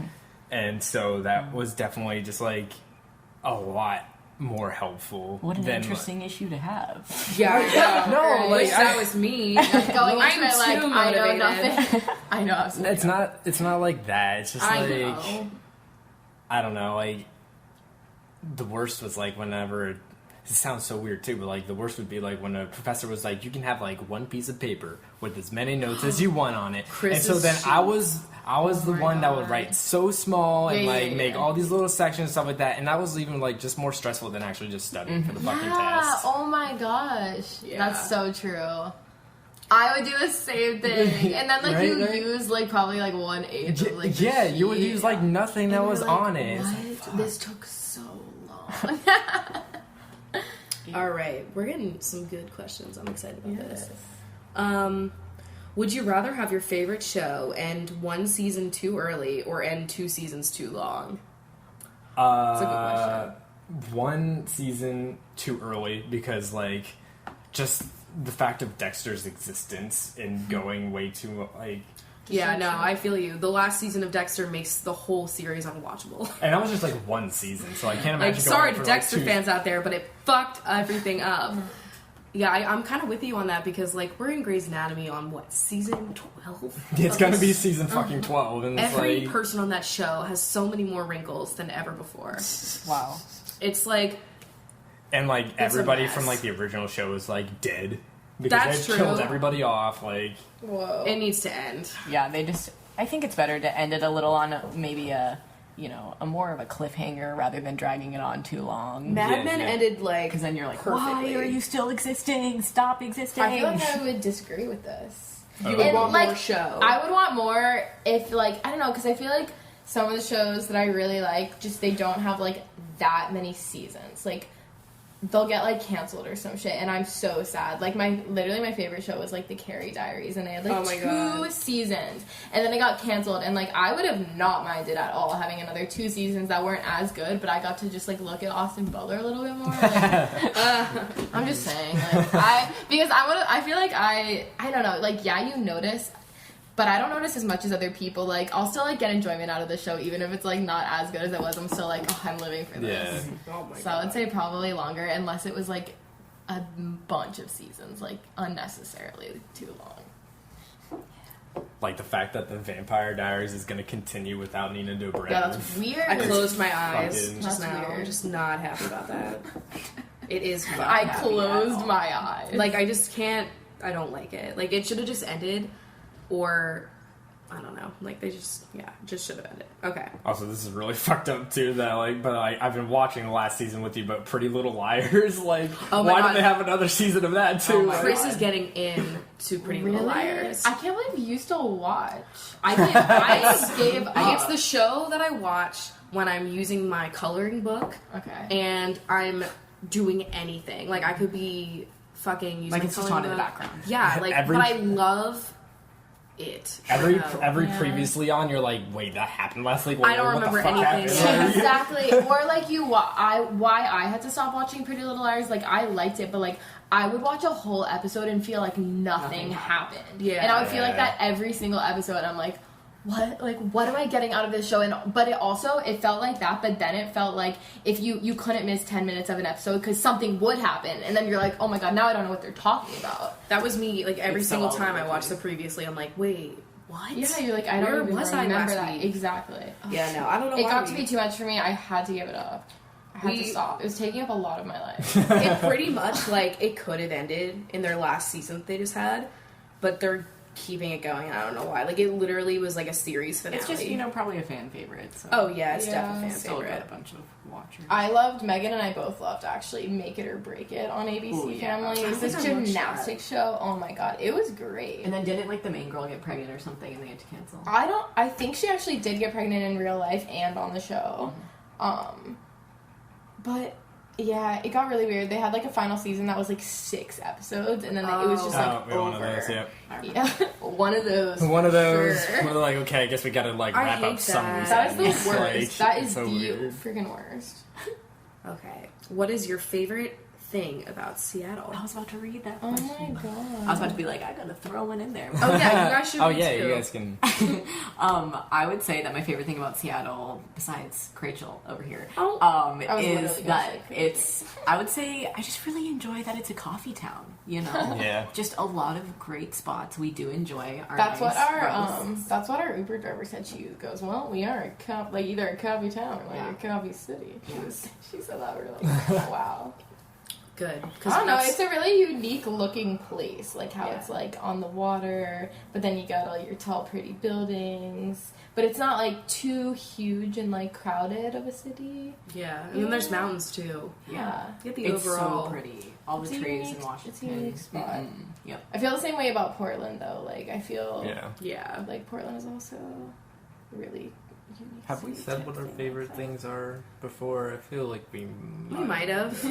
and so that was definitely just, like, a lot more helpful. What an interesting issue to have. Yeah. No, like, that was me. Going into it like, too I know motivated. nothing. I know absolutely. It's not like that. It's just like, I don't know, like, the worst was like whenever, it sounds so weird too, but like the worst would be like when a professor was like, you can have like one piece of paper with as many notes as you want on it. And so then I was the one that would write so small and make all these little sections and stuff like that, and that was even like just more stressful than actually just studying for the fucking test. Oh my gosh. That's so true. I would do the same thing. And then like you use like probably like 1/8 of like the you would use like nothing that was like, on it. What? This took so long. All right, we're getting some good questions. I'm excited about this. Would you rather have your favorite show end one season too early or end 2 seasons too long? That's a good question. One season too early, because like just the fact of Dexter's existence and going way too like. Yeah, no, I feel you. The last season of Dexter makes the whole series unwatchable. And that was just like one season, so I can't imagine. Like, sorry to Dexter like fans out there, but it fucked everything up. Yeah, I'm kind of with you on that, because like we're in Grey's Anatomy on what, season 12? It's gonna be season fucking 12, and it's every like, person on that show has so many more wrinkles than ever before. Wow. It's like, and like everybody mess. from like the original show is like dead because That's they true. killed everybody off. Like, Whoa. it needs to end. Yeah, I think it's better to end it a little on maybe a more of a cliffhanger rather than dragging it on too long. Mad Men ended like, Because then you're like, perfectly. why are you still existing? Stop existing. I feel like I would disagree with this. You would want like, more show. I would want more if, like, I don't know, because I feel like some of the shows that I really like, just they don't have, like, that many seasons. Like, they'll get, like, canceled or some shit, and I'm so sad. Like, literally my favorite show was, like, the Carrie Diaries, and they had, like, 2 seasons, and then it got canceled, and, like, I would have not minded at all having another 2 seasons that weren't as good, but I got to just, like, look at Austin Butler a little bit more. Like, I'm just saying, like, I feel like I don't know, like, yeah, you notice, but I don't notice as much as other people. Like, I'll still, like, get enjoyment out of the show, even if it's, like, not as good as it was. I'm still like, oh, I'm living for this. Yeah. Oh my So God. I would say probably longer, unless it was, like, a bunch of seasons, like, unnecessarily too long. Like the fact that the Vampire Diaries is going to continue without Nina Dobrev. Yeah, that's weird. I closed my eyes Fucking- just That's now. weird. I'm just not happy about that. It is fun. I closed my eyes. Like, I just can't, I don't like it. Like, it should have just ended, or, I don't know. Like, they just should have ended. Okay. Also, this is really fucked up too. That like, but I've been watching the last season with you, but Pretty Little Liars. Like, Oh my why God. don't they have another season of that too? Oh my Chris God. is getting in to Pretty really? Little Liars. I can't believe you still watch. I can't. I gave up. It's the show that I watch when I'm using my coloring book Okay. and I'm doing anything. Like, I could be fucking using Like, my it's just coloring on in the book. background. Yeah, like, Every- but I love it. Every Yeah. previously on, you're like, wait, that happened last week. I don't What the remember fuck anything. happened? Exactly. Or like why I had to stop watching Pretty Little Liars. Like, I liked it, but like I would watch a whole episode and feel like nothing happened. Yeah. And I would feel like Yeah. that every single episode. And I'm like, what am I getting out of this show? And but it felt like that, but then it felt like if you couldn't miss 10 minutes of an episode because something would happen, and then you're like, oh my god, now I don't know what they're talking about. That was me. Like, every It's so single all time over I the watched place. the previously, I'm like, wait, what? Yeah, you're like, I don't Where even was I remember last that. week? Exactly. Yeah, no, I don't know It why got we- to be too much for me. I had to give it up. I had to We- stop. It was taking up a lot of my life. It pretty much, like, it could have ended in their last season that they just had, but they're keeping it going, and I don't know why. Like, it literally was like a series finale. It's just, probably a fan favorite. So Oh, yeah, it's Yeah. definitely fan still favorite. got a bunch of watchers. I loved Megan and I both loved actually Make It or Break It on ABC Ooh, yeah. Family. It was I this think I watched gymnastics show. Oh my god, it was great. And then didn't like the main girl get pregnant or something, and they had to cancel? I think she actually did get pregnant in real life and on the show. But yeah, it got really weird. They had like a final season that was like 6 episodes, and then it was just like Oh, yeah, over. one of those, yep. Yeah, one of those. One of those. Sure. We're like, okay, I guess we gotta like I wrap hate up some that. loose That is the ends. worst. Like, That it's is so the weird. freaking worst. Okay. What is your favorite thing about Seattle? I was about to read that. Oh question. my god. I was about to be like, I gotta throw one in there. Oh, yeah, you guys should Oh read yeah, too. you guys can. I would say that my favorite thing about Seattle, besides Crachel over here, Oh, I was literally is gonna that say Crachel. it's. I would say I just really enjoy that it's a coffee town. Yeah. Just a lot of great spots. We do enjoy our. That's what nice our roasts. that's what our Uber driver said. She goes, well, we are either a coffee town or like a coffee city. She said that. We were like, oh, wow. good. I don't know. that's- It's a really unique looking place, like how Yeah. it's like on the water, but then you got all your tall, pretty buildings. But it's not like too huge and like crowded of a city. Yeah, and then there's mountains too. Yeah. You get the It's overall. so pretty. All the It's a trees unique- in Washington. it's a unique spot. Mm-mm. Yep. I feel the same way about Portland though. Like I feel Yeah. Yeah. like Portland is also really unique. Have we city said type what our thing favorite like that. things are before? I feel like we might have.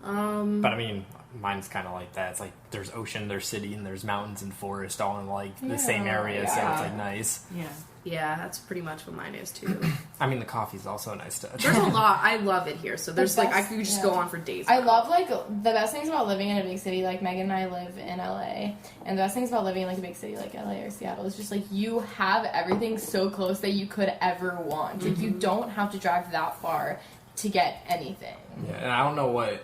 But I mean, mine's kind of like that. It's like there's ocean, there's city, and there's mountains and forest all in like the same Yeah, area, so yeah. it's like nice. Yeah. Yeah, that's pretty much what mine is too. I mean, the coffee's also a nice touch. There's a lot. I love it here. So there's like I best- could just yeah. go on for days. I love like the best things about living in a big city. Like Megan and I live in LA, and the best things about living in like a big city like LA or Seattle is just like you have everything so close that you could ever want. Like you don't have to drive that far to get anything. Yeah, and I don't know what.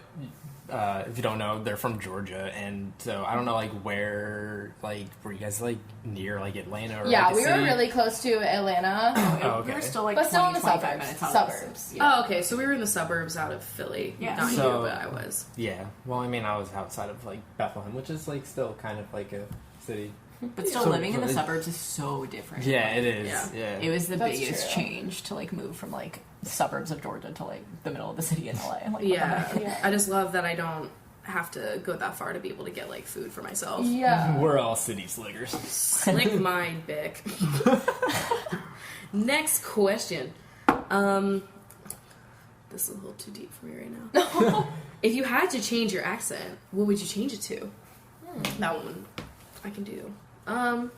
If you don't know, they're from Georgia, and so I don't know like where were you guys like near like Atlanta or Yeah, like, a we were city? really close to Atlanta, Oh, okay. We were still like but still 20, in the 25 suburbs. minutes out of Suburbs. Yeah. Oh, okay. So we were in the suburbs out of Philly. Yeah. Not So- you, but I was. Yeah. Well, I mean, I was outside of like Bethlehem, which is like still kind of like a city. But still, So- living in the so- suburbs is so different. Yeah, it is. Yeah. Yeah. It was the That's biggest true. change to like move from like the suburbs of Georgia to like the middle of the city in LA. Like, what the Yeah. heck? Yeah. I just love that I don't have to go that far to be able to get like food for myself. Yeah. We're all city slickers. Slick mine, Bic. Next question. This is a little too deep for me right now. If you had to change your accent, what would you change it to? That one I can do. I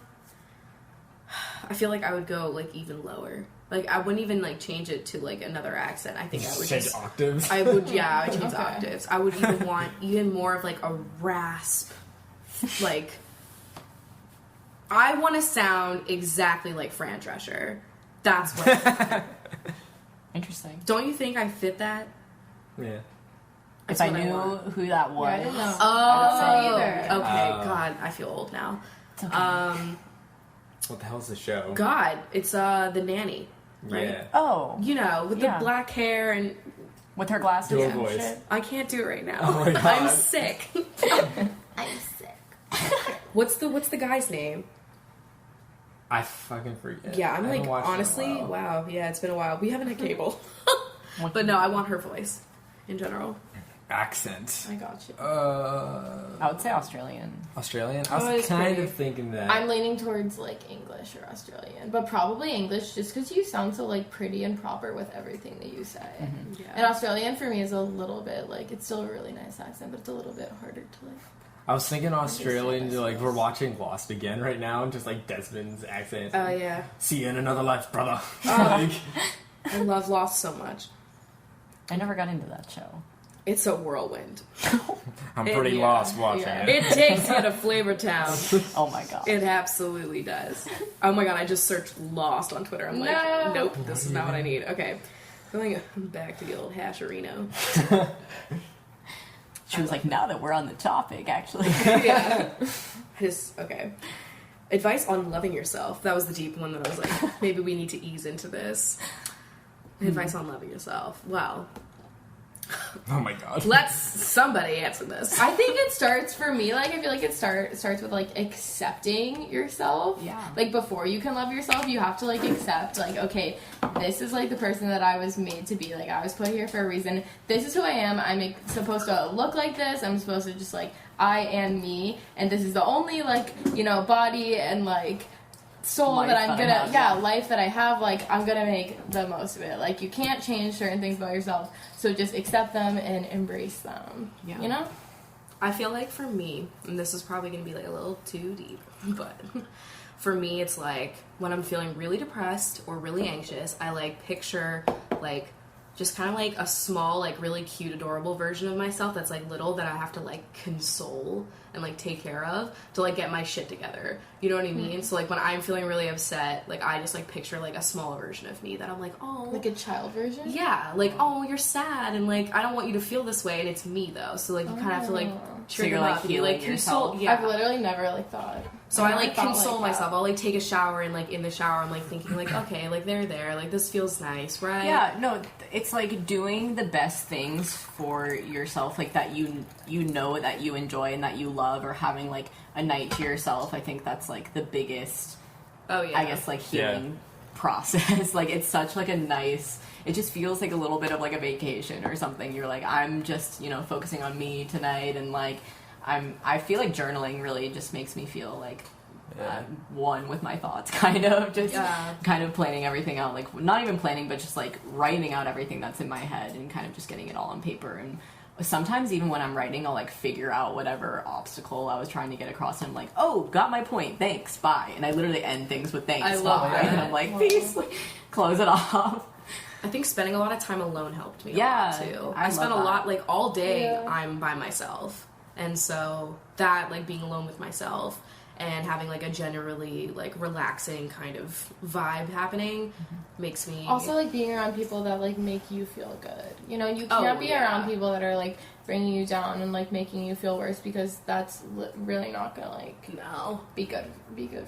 feel like I would go like even lower. Like I wouldn't even like change it to like another accent. I think I would change just octaves. I would change octaves. I would even want even more of like a rasp. Like I want to sound exactly like Fran Drescher. That's what. Interesting. Don't you think I fit that? Yeah. If I knew who that was, Yeah, I didn't know. Oh, either. okay. God, I feel old now. It's okay. What the hell's the show? God, it's the nanny, right? Yeah. Oh, You know, with Yeah. the black hair and with her glasses Your and voice. shit. I can't do it right now. Oh my God. I'm sick. I'm sick. What's the guy's name? I fucking forget. Yeah, I'm I like haven't watched it in a honestly, while. wow. Yeah, it's been a while. We haven't had cable, but no, I want her voice in general. Accent. I got you. I would say Australian. Australian? I Oh, was it's kind pretty. of thinking that. I'm leaning towards like English or Australian, but probably English just because you sound so like pretty and proper with everything that you say. Yeah. And Australian for me is a little bit like it's still a really nice accent, but it's a little bit harder to like. I was thinking Australian, Understand, I like, we're suppose. watching Lost again right now, and just, like, Desmond's accent. Oh yeah, See you in another life, brother. Oh. Like, I love Lost so much. I never got into that show. It's a whirlwind. I'm pretty Yeah, lost watching yeah. it. It takes you to Flavor Town. Oh my god. It absolutely does. Oh my god, I just searched Lost on Twitter. I'm like, No. nope, this is not what I need. Okay, going back to the old hasherino. She was like, now that we're on the topic, actually. Yeah. Okay. Advice on loving yourself. That was the deep one that I was like, maybe we need to ease into this. Advice on loving yourself. Well, Oh my god. let's somebody answer this. I think it starts for me. Like I feel like it starts with like accepting yourself. Yeah. Like before you can love yourself, you have to like accept like okay, this is like the person that I was made to be. Like I was put here for a reason. This is who I am. I'm supposed to look like this. I'm supposed to just like I am me, and this is the only like body and like soul Life that I'm that I gonna have, life that I have. Like I'm gonna make the most of it. Like you can't change certain things about yourself, so just accept them and embrace them. Yeah. You know. I feel like for me, and this is probably going to be like a little too deep, but for me it's like when I'm feeling really depressed or really anxious, I like picture like just kind of like a small, like really cute, adorable version of myself that's like little that I have to like console and like take care of to like get my shit together. You know what I mean? So like when I'm feeling really upset, like I just like picture like a small version of me that I'm like, oh, Like a child version? yeah, like, oh, you're sad, and like I don't want you to feel this way, and it's me though. So like you kind of have to like So cheer you're, them like, up and you like healing console. yourself? Yeah. I've literally never like thought. So I never like thought console that. myself. I'll like take a shower and like in the shower I'm like thinking like, okay, like they're there, like this feels nice, right? Yeah, no, it's like doing the best things for yourself, like that you know that you enjoy and that you love, or having like a night to yourself. I think that's like the biggest, Oh yeah. I guess, like healing process. Like it's such like a nice. It just feels like a little bit of like a vacation or something. You're like, I'm just focusing on me tonight, and like I feel like journaling really just makes me feel like one with my thoughts, kind of just kind of planning everything out, like not even planning, but just like writing out everything that's in my head and kind of just getting it all on paper. And sometimes even when I'm writing, I'll like figure out whatever obstacle I was trying to get across, and I'm like, oh, got my point, thanks, bye. And I literally end things with thanks, I love bye. that. And I'm like, peace, like, close it off. I think spending a lot of time alone helped me Yeah, a lot too. I I spent a love that. lot, like all day Yeah. I'm by myself. And so that, like being alone with myself and having like a generally like relaxing kind of vibe happening makes me Also, like being around people that like make you feel good. You know, you Oh, can't be yeah. around people that are like bringing you down and like making you feel worse, because that's really not gonna like no. be good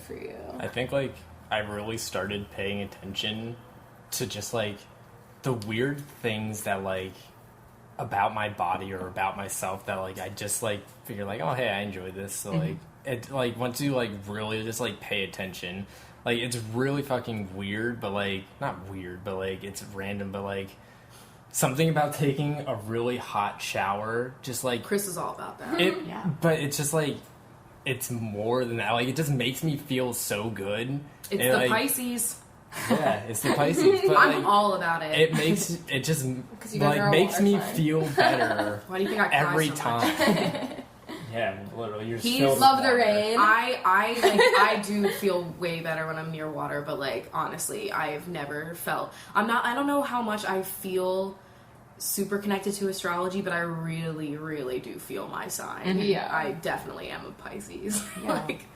for you. I think, like, I really started paying attention to just, like, the weird things that, like, about my body or about myself that, like, I just, like, figure, like, oh, hey, I enjoy this. So, like, it, like, once you, like, really just, like, pay attention, like, it's really fucking weird, but, like, not weird, but, like, it's random, but, like, something about taking a really hot shower, just, like, Chris is all about that. it, Yeah. but it's just, like, it's more than that. Like, it just makes me feel so good. It's And, the like, Pisces. Yeah, it's the Pisces. But I'm all about it. it makes you guys like are a makes water me sign. feel better Why do you think I cry every so much? time. Yeah, literally. You're He's filled with love the water. rain. I do feel way better when I'm near water, but like honestly, I've never felt I don't know how much I feel super connected to astrology, but I really, really do feel my sign. Yeah. I definitely am a Pisces. Yeah. Like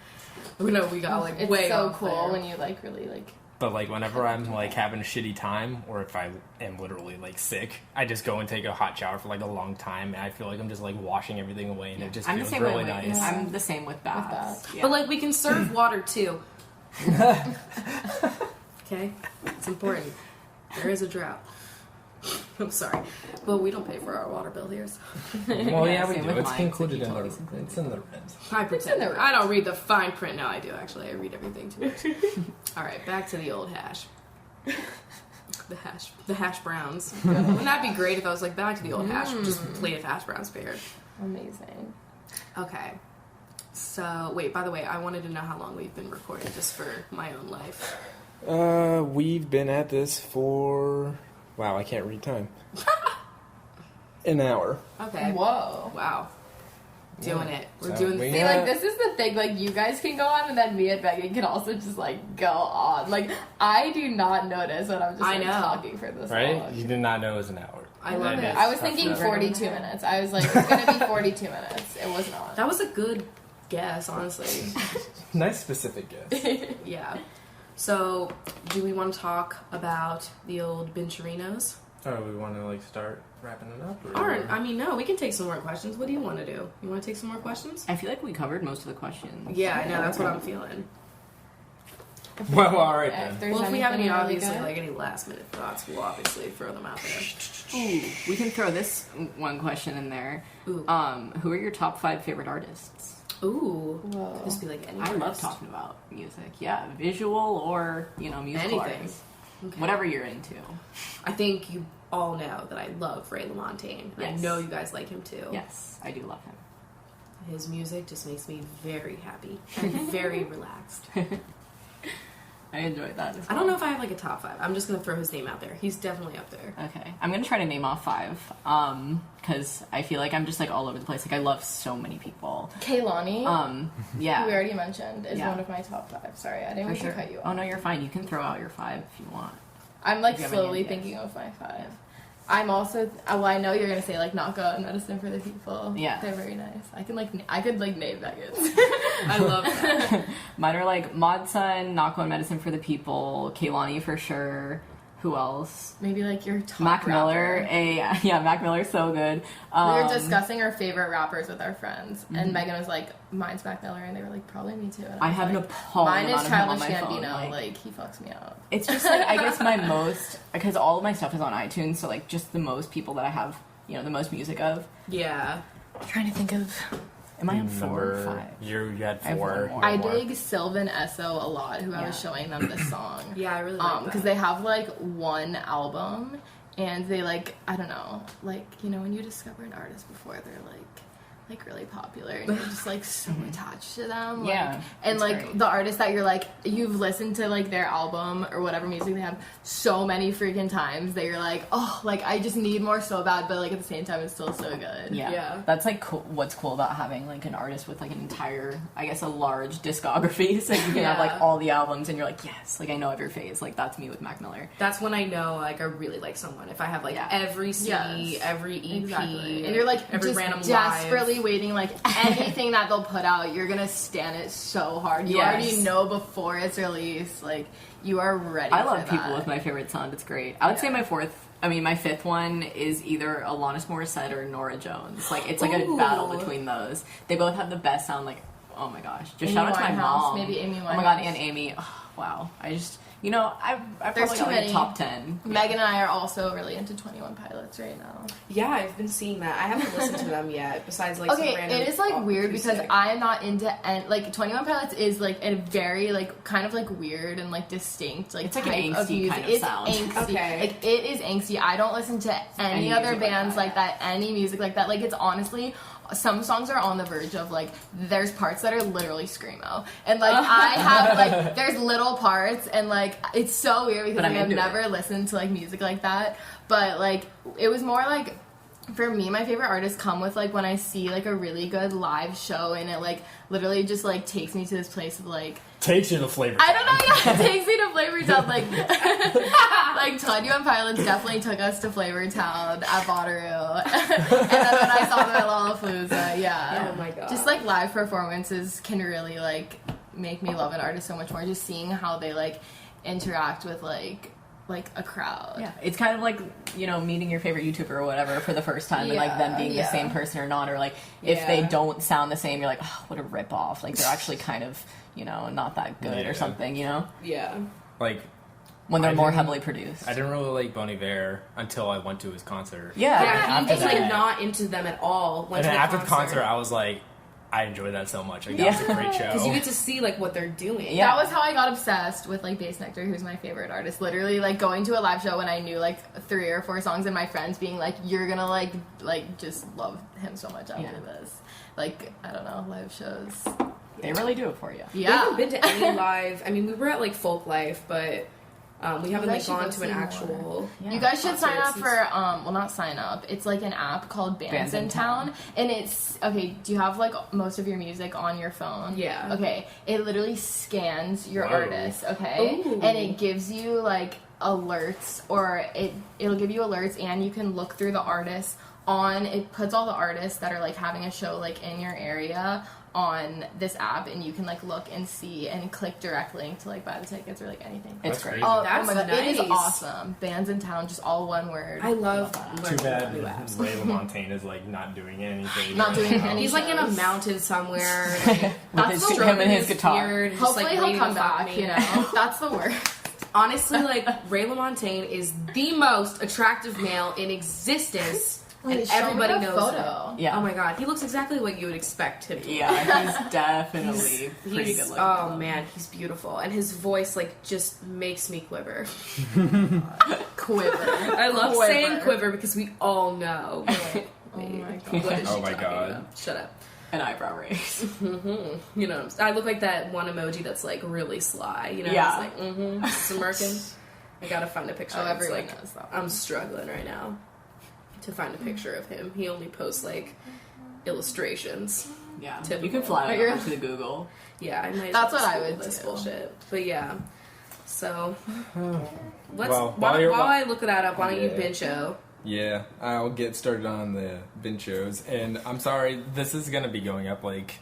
we got like It's way so off cool there. when you like really like. But like whenever I'm like having a shitty time, or if I am literally like sick, I just go and take a hot shower for like a long time, and I feel like I'm just like washing everything away, and it just I'm the feels same really way. nice. I'm the same with baths. baths. Yeah. But like we can serve water too. Okay? It's important. There is a drought. I'm sorry. But we don't pay for our water bill here. So. Well, yeah, we same do. with It's mine, included it's in the always included. it's in the rent. I in pretend. the I don't read the fine print. No, I do actually. I read everything too much. All right, back to the old hash. The hash browns. Wouldn't that be great if I was like back to the old hash, just plate of hash browns paired? Amazing. Okay. So wait. By the way, I wanted to know how long we've been recording, just for my own life. We've been at this for wow, I can't read time. An hour. Okay. Whoa. Wow. Doing Yeah. it. We're So doing. we- See, Yeah. like, this is the thing, like, you guys can go on, and then me and Megan can also just, like, go on. Like, I do not notice when I'm just, I like, know. talking for this Right? long. You did not know it was an hour. I love That it. is I was tough thinking enough. 42 minutes. I was like, it's gonna be 42 minutes. It was not. That was a good guess, honestly. Nice specific guess. Yeah. So, do we want to talk about the old Bencherinos? Oh, we want to like start wrapping it up? Or, I mean, no, we can take some more questions. What do you want to do? You want to take some more questions? I feel like we covered most of the questions. Yeah, I know. That's what I'm feeling. Well, all right Yeah, then. Well, if we have any, anything really obviously, good. like any last minute thoughts, we'll obviously throw them out there. Ooh, we can throw this one question in there. Ooh. Who are your top 5 favorite artists? Ooh. Whoa. Could this be like any I love artist? talking about music. Yeah, visual or, musical Anything. artists. Okay. Whatever you're into. I think you all know that I love Ray LaMontagne. Yes. I know you guys like him too. Yes, I do love him. His music just makes me very happy and very relaxed. I enjoyed that as I well. don't know if I have like a top 5. I'm just gonna throw his name out there. He's definitely up there. Okay, I'm gonna try to name off 5, because I feel like I'm just like all over the place. Like I love so many people. Kaylani, Yeah, who we already mentioned, is Yeah. one of my top 5. Sorry, I didn't for mean sure. to cut you Oh off. no, you're fine. You can throw out your 5 if you want. I'm like Do you have any slowly ideas? thinking of my 5. I'm also, I know you're gonna say like Naka and Medicine for the People. Yeah. They're very nice. I could name Megan. I love that. Mine are like Mod Sun, Nako and Medicine for the People, Kaylani for sure. Who else? Maybe like your top Mac Miller. rapper. Yeah, Mac Miller's so good. We were discussing our favorite rappers with our friends, and Megan was like, "Mine's Mac Miller," and they were like, "Probably me too." And I was have an like, appalling Mine is amount of him on Childish my phone. Gambino. Like, Like he fucks me up. it's just like I guess my most, because all of my stuff is on iTunes, so like just the most people that I have, the most music of. Yeah. I'm trying to think of. Am I on 4 or 5? You had I have 4. one more. I dig Sylvan Esso a lot, who I was Yeah. showing them this song. Yeah, I really like Because that. they have like one album, and they like, I don't know, like, when you discover an artist before they're like really popular, and you're just like so attached to them. Like, Yeah, and it's like great. the artist that you're like, you've listened to like their album or whatever music they have so many freaking times that you're like, oh, like I just need more so bad, but like at the same time it's still so good. Yeah. Yeah. That's like what's cool about having like an artist with like an entire, I guess, a large discography. So you can have like Yeah. all the albums and you're like, yes, like I know every phase. Like that's me with Mac Miller. That's when I know like I really like someone. If I have like Yeah. every CD, Yes. every EP, Exactly. And you're like every just random desperately live. waiting like anything that they'll put out, you're gonna stand it so hard. You Yes. already know before it's released, like you are ready. I for love people that. with my favorite sound. It's great. I would say my 5th one is either Alanis Morissette or Nora Jones. Like it's like a Ooh. battle between those. They both have the best sound. Like oh my gosh, just Amy shout out to my Winehouse, mom. maybe Amy Oh my god, Winehouse. and Amy. Oh, wow, I just I've There's probably too got like many. a top 10. Megan and I are also really into 21 Pilots right now. Yeah, I've been seeing that. I haven't listened to them yet. Besides, like Okay, some random it is like weird because acoustic. I'm not into like 21 Pilots is like a very like kind of like weird and like distinct like It's like an type of angsty music. kind of It's sound. angsty. Okay. Like it is angsty. I don't listen to any Any other music like bands that, like that, any music like that. Like it's honestly some songs are on the verge of, like, there's parts that are literally screamo. And, like, I have, like, there's little parts, and, like, it's so weird because I've never listened to, like, music like that. But, like, it was more, like, for me, my favorite artists come with, like, when I see, like, a really good live show, and it, like, literally just, like, takes me to this place of, like... Takes you to Flavor Town. I don't know, yeah, it takes me to Flavor Town. Like, like 21 Pilots definitely took us to Flavor Town at Bonnaroo. And then when I saw them at Lollapalooza, yeah. Oh my god. Just, like, live performances can really, like, make me love an artist so much more. Just seeing how they, like, interact with, like a crowd. Yeah, it's kind of like, you know, meeting your favorite YouTuber or whatever for the first time, and like them being the same person or not, or like if they don't sound the same, you're like, oh, what a ripoff. Like they're actually kind of, you know, not that good or something, you know? Yeah. Like when they're more heavily produced. I didn't really like Bon Iver until I went to his concert. Yeah, he was like not into them at all. And then after the concert, I was like, I enjoyed that so much. Like, that was a great show. Because you get to see, like, what they're doing. Yeah. That was how I got obsessed with, like, Bass Nectar, who's my favorite artist. Literally, like, going to a live show when I knew, like, 3 or 4 songs, and my friends being like, you're gonna, like, just love him so much after this. Like, I don't know, live shows. They really do it for you. Yeah. We haven't been to any live... I mean, we were at, like, Folk Life, but... we haven't like gone to an actual. Yeah. You guys should sign up for well, not sign up. It's like an app called Bands in Town, and it's okay. Do you have like most of your music on your phone? Yeah. Okay. It literally scans your artist. Okay. Ooh. And it gives you like alerts, or it'll give you alerts, and you can look through the artists on. It puts all the artists that are like having a show like in your area on this app, and you can like look and see and click direct link to like buy the tickets or like anything. It's great. Oh, that's my god, nice. it is awesome. Bands in Town, just all one word. I love Too bad Ray LaMontagne is like not doing anything. Not doing anything. He's like in a mountain somewhere. Like, with him and his guitar. Weird, hopefully just, like, he'll come back, you know. That's the worst. Honestly, like, Ray LaMontagne is the most attractive male in existence. And everybody knows photo. Him. Yeah. Oh my god, he looks exactly what you would expect him to. Yeah, he's definitely pretty good looking. Oh man, he's beautiful, and his voice like just makes me quiver. Quiver. I love saying quiver because we all know. Like, oh my god. What is oh she my talking god. about? Shut up. An eyebrow raise. Mm-hmm. You know, I look like that one emoji that's like really sly. You know, yeah. It's like smirking. I gotta find a picture. Oh, everyone like, knows that. I'm struggling right now to find a picture of him. He only posts like illustrations. Yeah, Typical. you can fly it over to the Google. Yeah, I might. That's what I would this do. bullshit. But yeah, so let's Well, while I look that up, why don't you binge show? Yeah, I'll get started on the binge shows, and I'm sorry, this is gonna be going up like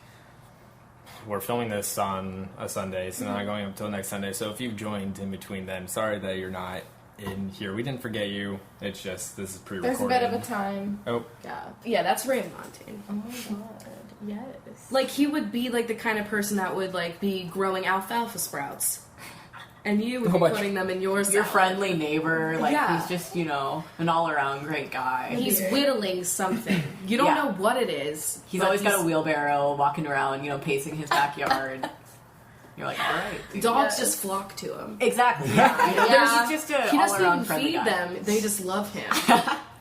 we're filming this on a Sunday, so not going up till next Sunday. So if you've joined in between then, sorry that you're not in here. We didn't forget you. It's just this is pre-recorded. There's a bit of a time. Oh. Yeah, that's Ray LaMontagne. Oh my god. Yes. Like he would be like the kind of person that would like be growing alfalfa sprouts. And you would be putting them in your salad. Your friendly neighbor, like he's just, you know, an all-around great guy. He's whittling something. You don't know what it is. He's always got a wheelbarrow, walking around, you know, pacing his backyard. You're like, all right. Dude. Dogs just flock to him. Exactly. Yeah. You know, He's just he doesn't even feed them. They just love him.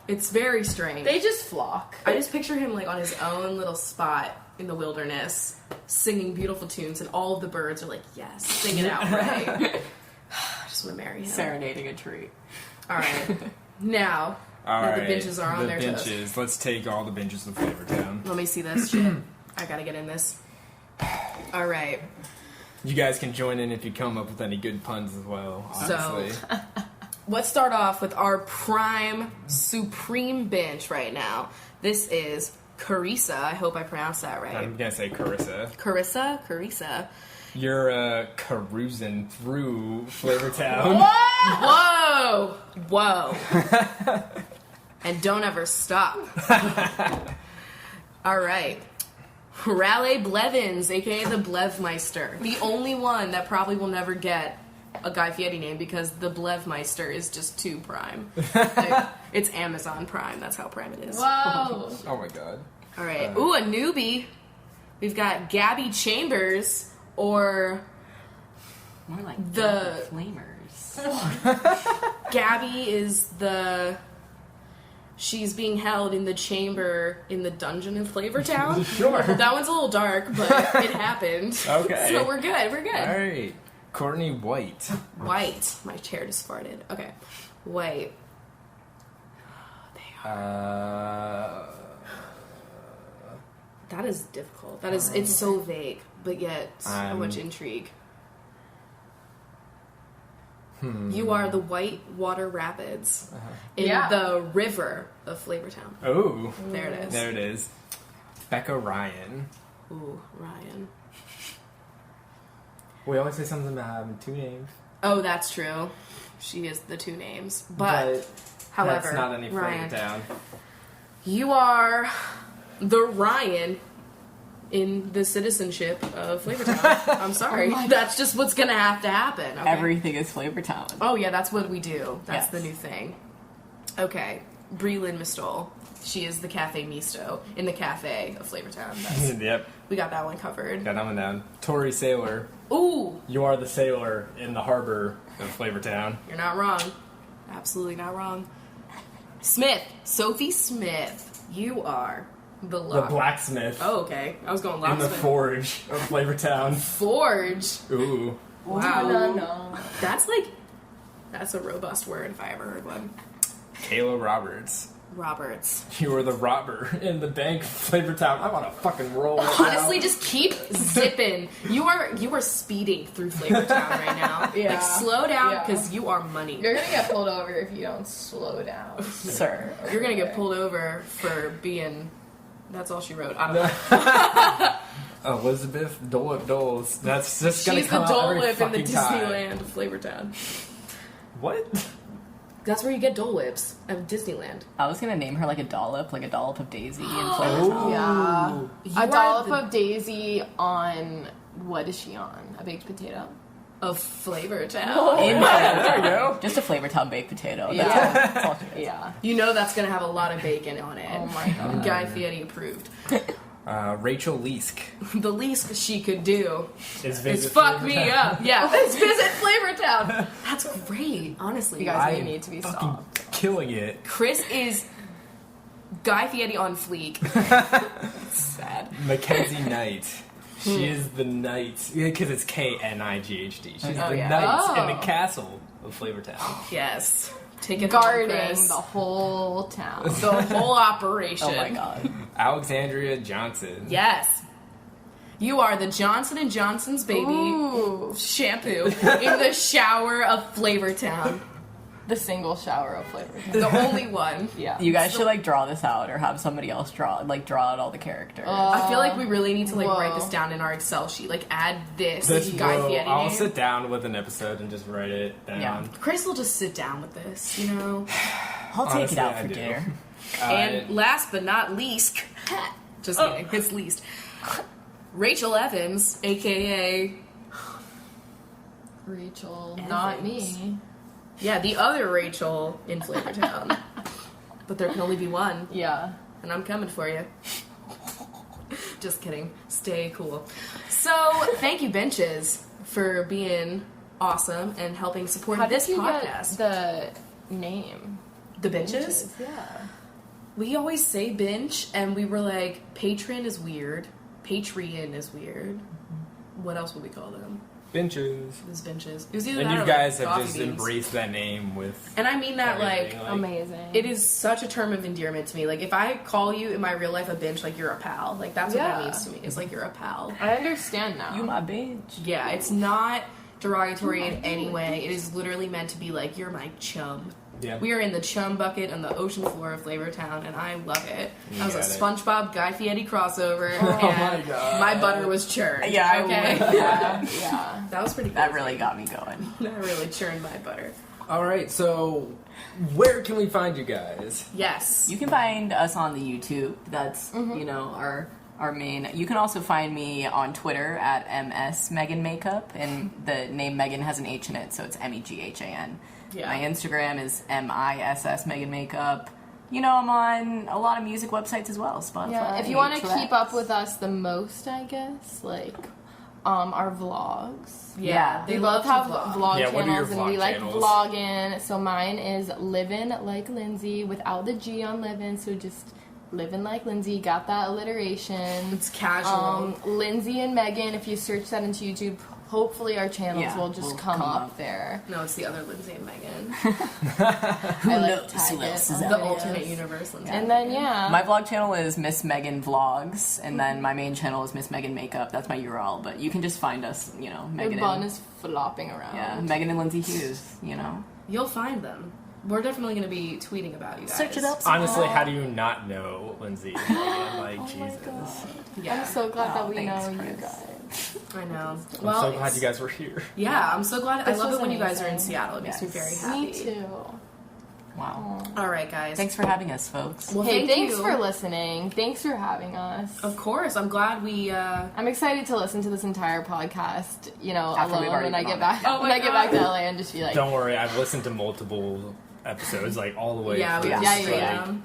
It's very strange. They just flock. I just picture him like on his own little spot in the wilderness, singing beautiful tunes, and all of the birds are like, yes, sing it out, right? I just want to marry him. Serenading a tree. All right. Now that the binges are on their toes. Let's take all the binges to Flavor Town. Let me see this shit. I gotta get in this. All right. You guys can join in if you come up with any good puns as well, obviously. So, let's start off with our prime supreme binge right now. This is Carissa. I hope I pronounced that right. I'm gonna say Carissa. Carissa. You're carousing through Flavor Town. Whoa! And don't ever stop. All right. Raleigh Blevins, aka the Blevmeister. The only one that probably will never get a Guy Fieri name because the Blevmeister is just too prime. Like, it's Amazon Prime. That's how prime it is. Whoa! Oh my god. All right. Ooh, a newbie. We've got Gabby Chambers, or more like the Flamers. Gabby is the she's being held in the chamber in the dungeon in Flavortown. Sure. That one's a little dark, but it happened. Okay. So we're good. We're good. All right. Courtney White. White. My chair just farted. Okay. White. That is difficult. That is. It's so vague, but yet so much intrigue. You are the White Water Rapids in the river of Flavortown. Oh. There it is. There it is. Becca Ryan. Ooh, Ryan. We always say something about having 2 names. Oh, that's true. She is the 2 names. But however, that's not any Ryan, further down. you are the Ryan in the citizenship of Flavortown. I'm sorry. That's just what's going to have to happen. Okay? Everything is Flavortown. Oh, yeah, that's what we do. That's Yes. the new thing. Okay. Breland Mistol. She is the Cafe Misto in the cafe of Flavortown. Yep. We got that one covered. Got that one down. Tori Sailor. Ooh, You are the sailor in the harbor of Flavortown. you're not wrong. Absolutely not wrong. Smith. Sophie Smith. You are the The lock. blacksmith. Oh, okay. I was going In the locksmith. forge of Flavortown. Forge. Ooh. Wow. No. That's a robust word if I ever heard one. Kayla Roberts. Roberts. You are the robber in the bank of Flavortown. I want to fucking roll right Honestly, now. just keep zipping. You are speeding through Flavortown right now. Yeah. Like, slow down Yeah. because you are money. You're gonna get pulled over if you don't slow down. Sir. You're gonna get pulled over for being. That's all she wrote. I don't know. Elizabeth Dole Whip Doles. That's just gonna She's the come out Dole every Whip in the fucking time. Disneyland of Flavortown. What? That's where you get Dole Whips at Disneyland. I was gonna name her like a dollop of Daisy in Flavortown. Yeah. You A are dollop the- of Daisy on, what is she on? A baked potato? Of Flavortown. In There you Flavortown. go. Just a Flavortown baked potato. Yeah. That's all she is. Yeah. You know that's gonna have a lot of bacon on it. Oh my god. Guy Fieri approved. Rachel Leask. The least she could do Is is fuck me up. Yeah, let's visit Flavortown. That's great, honestly. You guys I'm need to be fucking stopped. killing it. Chris is Guy Fieri on fleek. It's sad. Mackenzie Knight. She is the knight. Yeah, because it's Knighd. She's Oh, the yeah. knight in Oh. the castle of Flavortown. Yes. Take it Guarding home, Chris. the whole town. The whole operation. Oh my god. Alexandria Johnson. Yes. You are the Johnson & Johnson's baby Ooh. shampoo in the shower of Flavortown. The single shower of flavor. The only one. Yeah. You guys should like draw this out or have somebody else draw out all the characters. I feel like we really need to like Whoa. write this down in our Excel sheet. Like add this This Guy will- Fieri I'll name. sit down with an episode and just write it down. Yeah. Chris will just sit down with this, you know. I'll take Honestly, it out I for do. dinner. And last but not least, just kidding, it's least. Rachel Evans, aka Rachel, not Evans. me. yeah, the other Rachel in Flavortown. But there can only be one, Yeah. and I'm coming for you. Just kidding. Stay cool. So, thank you, Benches, for being awesome and helping support How this did you podcast. get the name? The Benches? Yeah. We always say bench, and we were like, patron is weird. Patreon is weird. What else would we call them? Benches. It was benches. It was either And that you or, guys like, have coffee just beans. embraced that name with And I mean that everything, like Amazing. it is such a term of endearment to me. Like if I call you in my real life a bench, like you're a pal. Like that's what that Yeah. means to me. It's like you're a pal. I understand now. You my bitch. Yeah, it's not derogatory in any way. It is literally meant to be like you're my chum. Yeah. We are in the chum bucket on the ocean floor of Flavortown, and I love it. That was a got it. SpongeBob Guy Fieri crossover, Oh and my God. my butter was churned. Yeah, I okay. would. yeah. That was pretty. That crazy. really got me going. That really churned my butter. All right, so where can we find you guys? Yes. You can find us on the YouTube. That's you know our main. You can also find me on Twitter at MS Meghan Makeup, and the name Meghan has an H in it, so it's MEGHAN. Yeah. My Instagram is MISS Meghan Makeup. You know, I'm on a lot of music websites as well. Spotify. Yeah. If you want to Tracks. keep up with us the most, I guess, like our vlogs. Yeah, We both have vlog Yeah, what are your channels, and vlog we like channels? vlogging. So mine is Livin' Like Lindsey, without the G on livin', so just Livin' Like Lindsey. Got that alliteration. It's casual. Lindsey and Meghan, if you search that into YouTube, hopefully our channels will just come up there. No, it's the other Lindsey and Meghan. I like tag who else it is on The out videos. alternate universe Lindsey. And then, yeah. My vlog channel is Miss Meghan Vlogs, and then my main channel is Miss Meghan Makeup. That's my URL, but you can just find us, you know, the Meghan bun and, is flopping around. yeah, Meghan and Lindsey Hughes, you know. You'll find them. We're definitely going to be tweeting about you guys. Search it up. Honestly, how do you not know Lindsey? Like, Oh my Jesus. God. Yeah. I'm so glad that we thanks, know you Chris. guys. I know. I'm Well, so glad it's- you guys were here. Yeah, I'm so glad. This I love was it when you guys are in amazing. Seattle. It makes me very Yes. happy. Me too. Wow. All right, guys. Thanks for having us, folks. Well, Hey, thank thanks you. for listening. Thanks for having us. Of course, I'm glad we. I'm excited to listen to this entire podcast, you know, After we've alone already when I been get on back it. Oh when my I get God. back to LA and just be like, Don't worry, I've listened to multiple episodes, like all the way. Yeah, we through. just Yeah, straight yeah. them.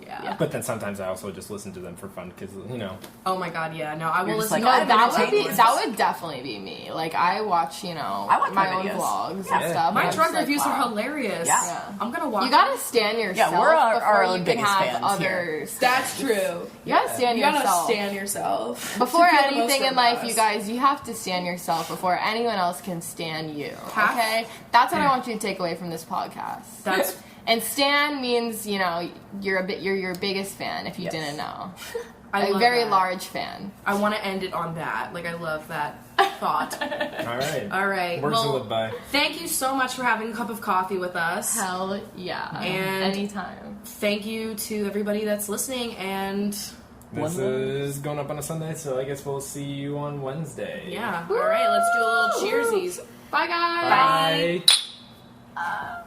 yeah. But then sometimes I also just listen to them for fun because, you know. Oh my God, yeah. No, I will You're just listen. like, to No, I'm all of that would be entertained. that would definitely be me. Like I watch, you know, I watch my my own videos. vlogs Yeah. and stuff. My and I'm drug just like, reviews wow. are hilarious. Yeah. I'm gonna watch. You gotta stand yourself. Yeah, we're our before own you biggest can have fans other here. stuff. That's true. You gotta stand You gotta yourself. stand yourself. Before To feel the most anything in life, you robust. guys, you have to stand yourself before anyone else can stand you. Have- Okay? That's what I want you to take away from this podcast. That's And stan means, you know, you're your biggest fan if you Yes. didn't know. I A love very that. large fan. I want to end it on that. Like I love that thought. All right. All right. Words to well, live by. thank you so much for having a cup of coffee with us. Hell yeah. And- anytime. Thank you to everybody that's listening. And This is going up on a Sunday, so I guess we'll see you on Wednesday. yeah. All right. Let's do a little cheersies. Bye guys. Bye.